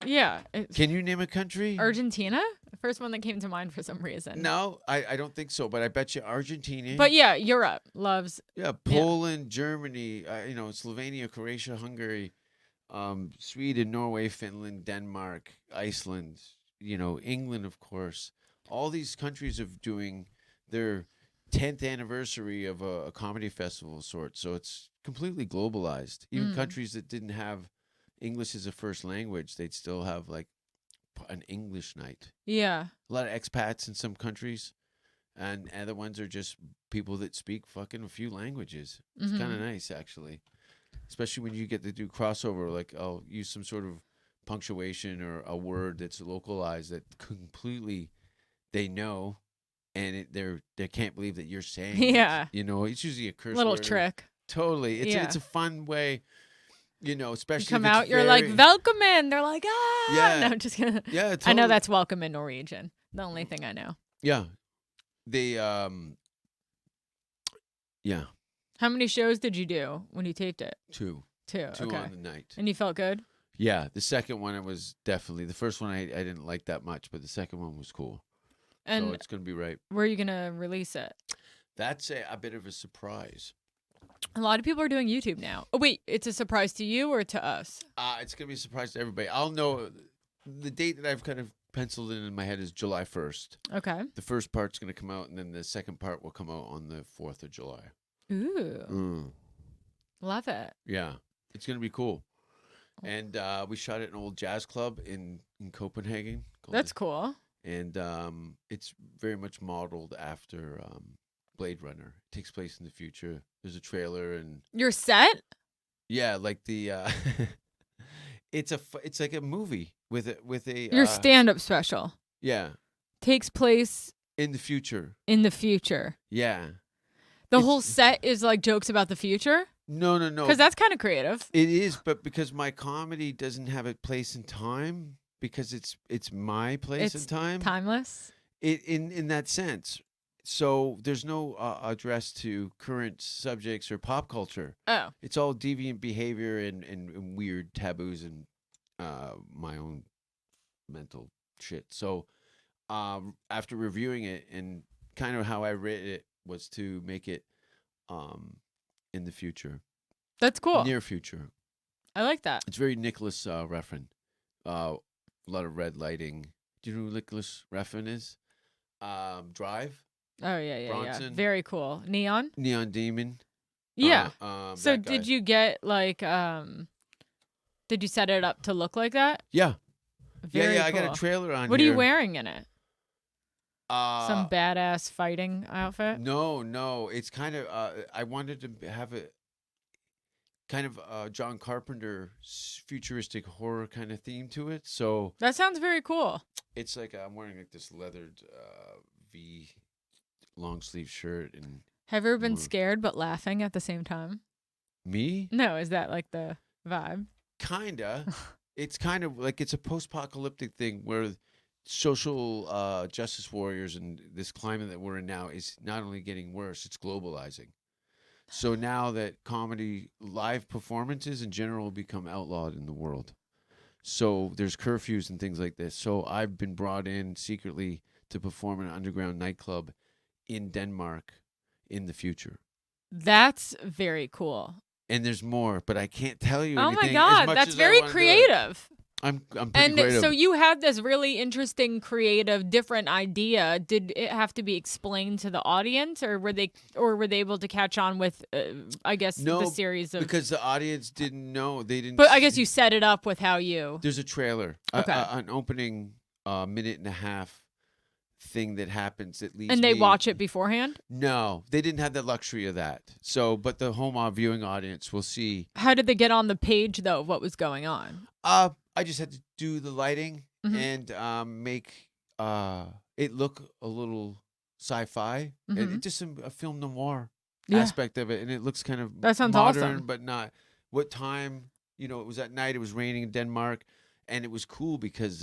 Yeah. It's Can you name a country? Argentina? The first one that came to mind for some reason. No, I don't think so. But I bet you Argentina. But yeah, Europe loves. yeah, Poland, Germany, Slovenia, Croatia, Hungary, Sweden, Norway, Finland, Denmark, Iceland. England, of course. all these countries are doing their 10th anniversary of a comedy festival of sorts. So it's completely globalized. Even countries that didn't have English as a first language, they'd still have like an English night. Yeah. A lot of expats in some countries, and other ones are just people that speak fucking a few languages. It's kind of nice, actually, especially when you get to do crossover. Like I'll use some sort of punctuation or a word that's localized that completely they know, and they can't believe that you're saying Yeah. it. You know, it's usually a curse Little word. trick. Totally. It's a fun way, you know, especially You come if it's out, you're like, very- welcome in. They're like, ah. Yeah. No, I'm just kidding. Yeah, I totally. know that's welcome in Norwegian. The only thing I know. Yeah. They yeah, How many shows did you do when you taped it? two Okay. on the night. And you felt good? Yeah, the second one it was definitely the first one I didn't like that much, but the second one was cool. And so it's gonna be right. where are you gonna release it? That's a bit of a surprise. A lot of people are doing YouTube now. Oh wait, it's a surprise to you or to us? It's gonna be a surprise to everybody. I'll know the date that I've kind of penciled in my head is July 1st. Okay. The first part's gonna come out, and then the second part will come out on the 4th of July. Ooh. Love it. Yeah, it's gonna be cool. And we shot it in an old jazz club in Copenhagen. That's cool. And it's very much modeled after Blade Runner. It takes place in the future. There's a trailer and Your set? yeah, like the it's like a movie with a Your stand-up special yeah, takes place in the future. in the future. Yeah. The whole set is like jokes about the future? No. Because that's kind of creative. It is, but because my comedy doesn't have a place in time, because it's my place in time. Timeless. In that sense. So there's no address to current subjects or pop culture. Oh. It's all deviant behavior and weird taboos and my own mental shit. So after reviewing it, and kind of how I read it was to make it in the future. That's cool. Near future. I like that. It's very Nicholas Refn. A lot of red lighting. Do you know who Nicholas Refn is? Drive. Oh yeah. Bronson. Very cool. Neon? Neon Demon. Yeah. So that guy. did you get like did you set it up to look like that? Yeah. Very I cool. got a trailer on What here. are you wearing in it? Some Uh, badass fighting outfit? No. It's kind of I wanted to have a kind of John Carpenter futuristic horror kind of theme to it. So That sounds very cool. it's like I'm wearing like this leathered V long sleeve shirt and Have you ever been Mm. scared but laughing at the same time? me No, is that like the vibe? kinda. It's kind of like it's a post-apocalyptic thing where social justice warriors and this climate that we're in now is not only getting worse, it's globalizing. So now that comedy live performances in general become outlawed in the world. So there's curfews and things like this. So I've been brought in secretly to perform in an underground nightclub in Denmark in the future. That's very cool. And there's more, but I can't tell you Oh anything. my as god, much that's as I very wanna do it. creative. I'm pretty And creative. so you had this really interesting, creative, different idea. Did it have to be explained to the audience, or were they able to catch on with, I guess, No, the series of? because the audience didn't know. They didn't. But I guess you set it up with how you. There's a trailer. Okay. An opening minute and a half thing that happens that leads And they me- watch it beforehand. No, they didn't have the luxury of that. So, but the home viewing audience will see. How did they get on the page though of what was going on? I just had to do the lighting Mhm. and make it look a little sci-fi Mhm. and just a film noir Yeah. aspect of it, and it looks kind of That sounds modern, awesome. but not. What time? You know, it was at night. It was raining in Denmark, and it was cool because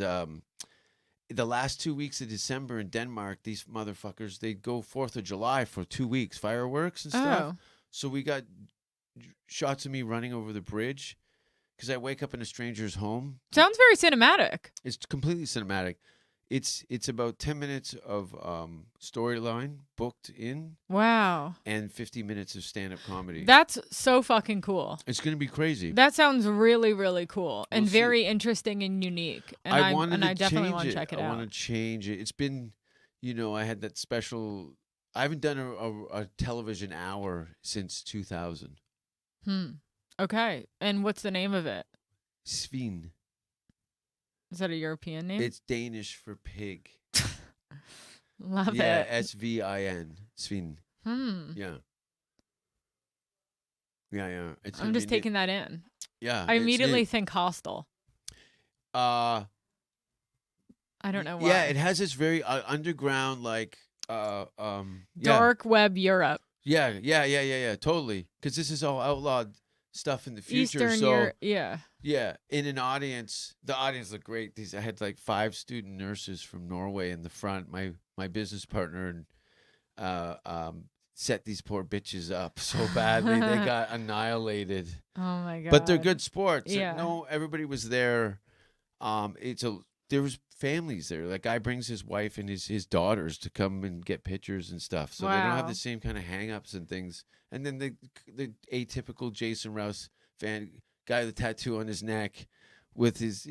the last 2 weeks of December in Denmark, these motherfuckers, they go 4th of July for 2 weeks, fireworks and stuff. Oh. So we got shots of me running over the bridge because I wake up in a stranger's home. Sounds very cinematic. It's completely cinematic. It's about 10 minutes of storyline booked in Wow. and 50 minutes of stand-up comedy. That's so fucking cool. It's going to be crazy. That sounds really, really cool and We'll see. very interesting and unique. And I wanted and to I definitely change want to it. check it I out. want to change it. It's been I had that special. I haven't done a television hour since 2000. Okay. And what's the name of it? Svin. Is that a European name? It's Danish for pig. Love Yeah, it. Svin. Svin. Yeah. Yeah. It's I'm gonna just be neat. taking that in. Yeah. I it's immediately neat. think hostel. Uh, I don't know why. Yeah, it has this very underground, like, Dark web Europe. Yeah. Totally. Because this is all outlawed stuff in the future. Eastern so Europe. Yeah. yeah, in an audience, the audience looked great. I had like 5 student nurses from Norway in the front. My business partner and set these poor bitches up so badly they got annihilated. Oh my god. But they're good sports. Yeah. No, everybody was there. There was families there. Like, guy brings his wife and his daughters to come and get pictures and stuff. So they don't have Wow. the same kind of hang-ups and things. And then the atypical Jason Rouse fan guy with a tattoo on his neck with his,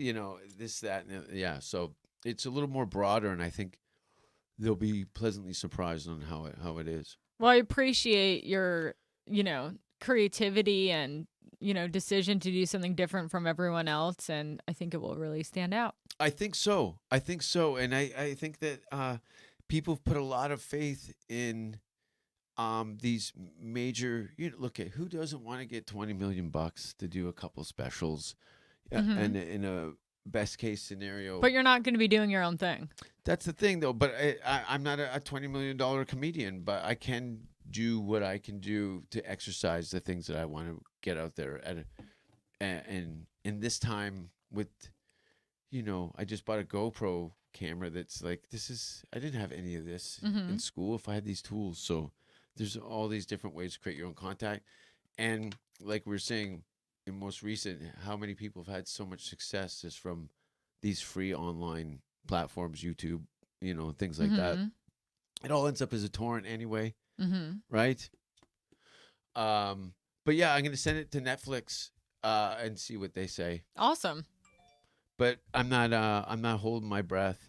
this, that, and yeah. So it's a little more broader, and I think they'll be pleasantly surprised on how it is. Well, I appreciate your, creativity and, decision to do something different from everyone else. And I think it will really stand out. I think so. And I think that people have put a lot of faith in these major, look at who doesn't want to get $20 million to do a couple specials, and in a best case scenario. But you're not going to be doing your own thing. That's the thing, though. But I'm not a $20 million comedian, but I can do what I can do to exercise the things that I want to get out there. And in this time with, I just bought a GoPro camera that's like, I didn't have any of this in school if I had these tools. So there's all these different ways to create your own content. And like we were saying, in most recent, how many people have had so much success just from these free online platforms, YouTube, things like that. It all ends up as a torrent anyway, right? But yeah, I'm gonna send it to Netflix and see what they say. Awesome. But I'm not holding my breath.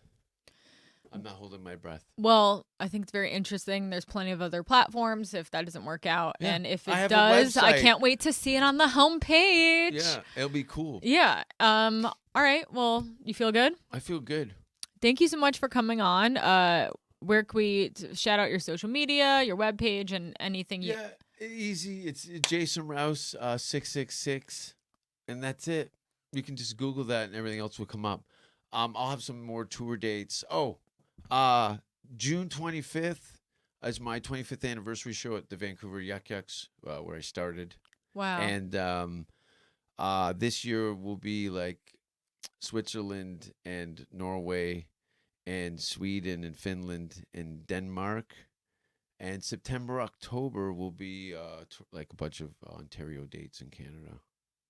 Well, I think it's very interesting. There's plenty of other platforms if that doesn't work out. Yeah. And if I it have a does, I website. can't wait to see it on the homepage. Yeah, it'll be cool. Yeah. All right. Well, you feel good? I feel good. Thank you so much for coming on. Where can we shout out your social media, your webpage, and anything you... Yeah, easy. It's Jason Rouse 666, and that's it. You can just Google that, and everything else will come up. I'll have some more tour dates. June 25th is my 25th anniversary show at the Vancouver Yuck Yucks, where I started. Wow. And this year will be like Switzerland and Norway and Sweden and Finland and Denmark. And September, October will be like a bunch of Ontario dates in Canada.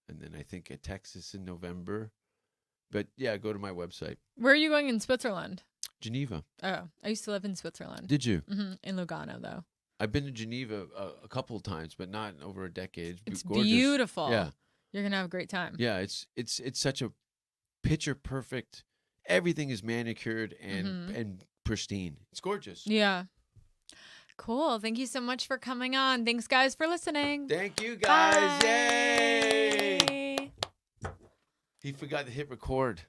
And then I think at Texas in November. But yeah, go to my website. Where are you going in Switzerland? Geneva. Oh, I used to live in Switzerland. Did you? In Lugano, though. I've been to Geneva a couple of times, but not in over a decade. It's gorgeous. beautiful. Yeah. You're going to have a great time. Yeah, it's such a picture perfect. Everything is manicured and pristine. It's gorgeous. Yeah. Cool. Thank you so much for coming on. Thanks, guys, for listening. Thank you, guys. Bye. Yay! He forgot to hit record.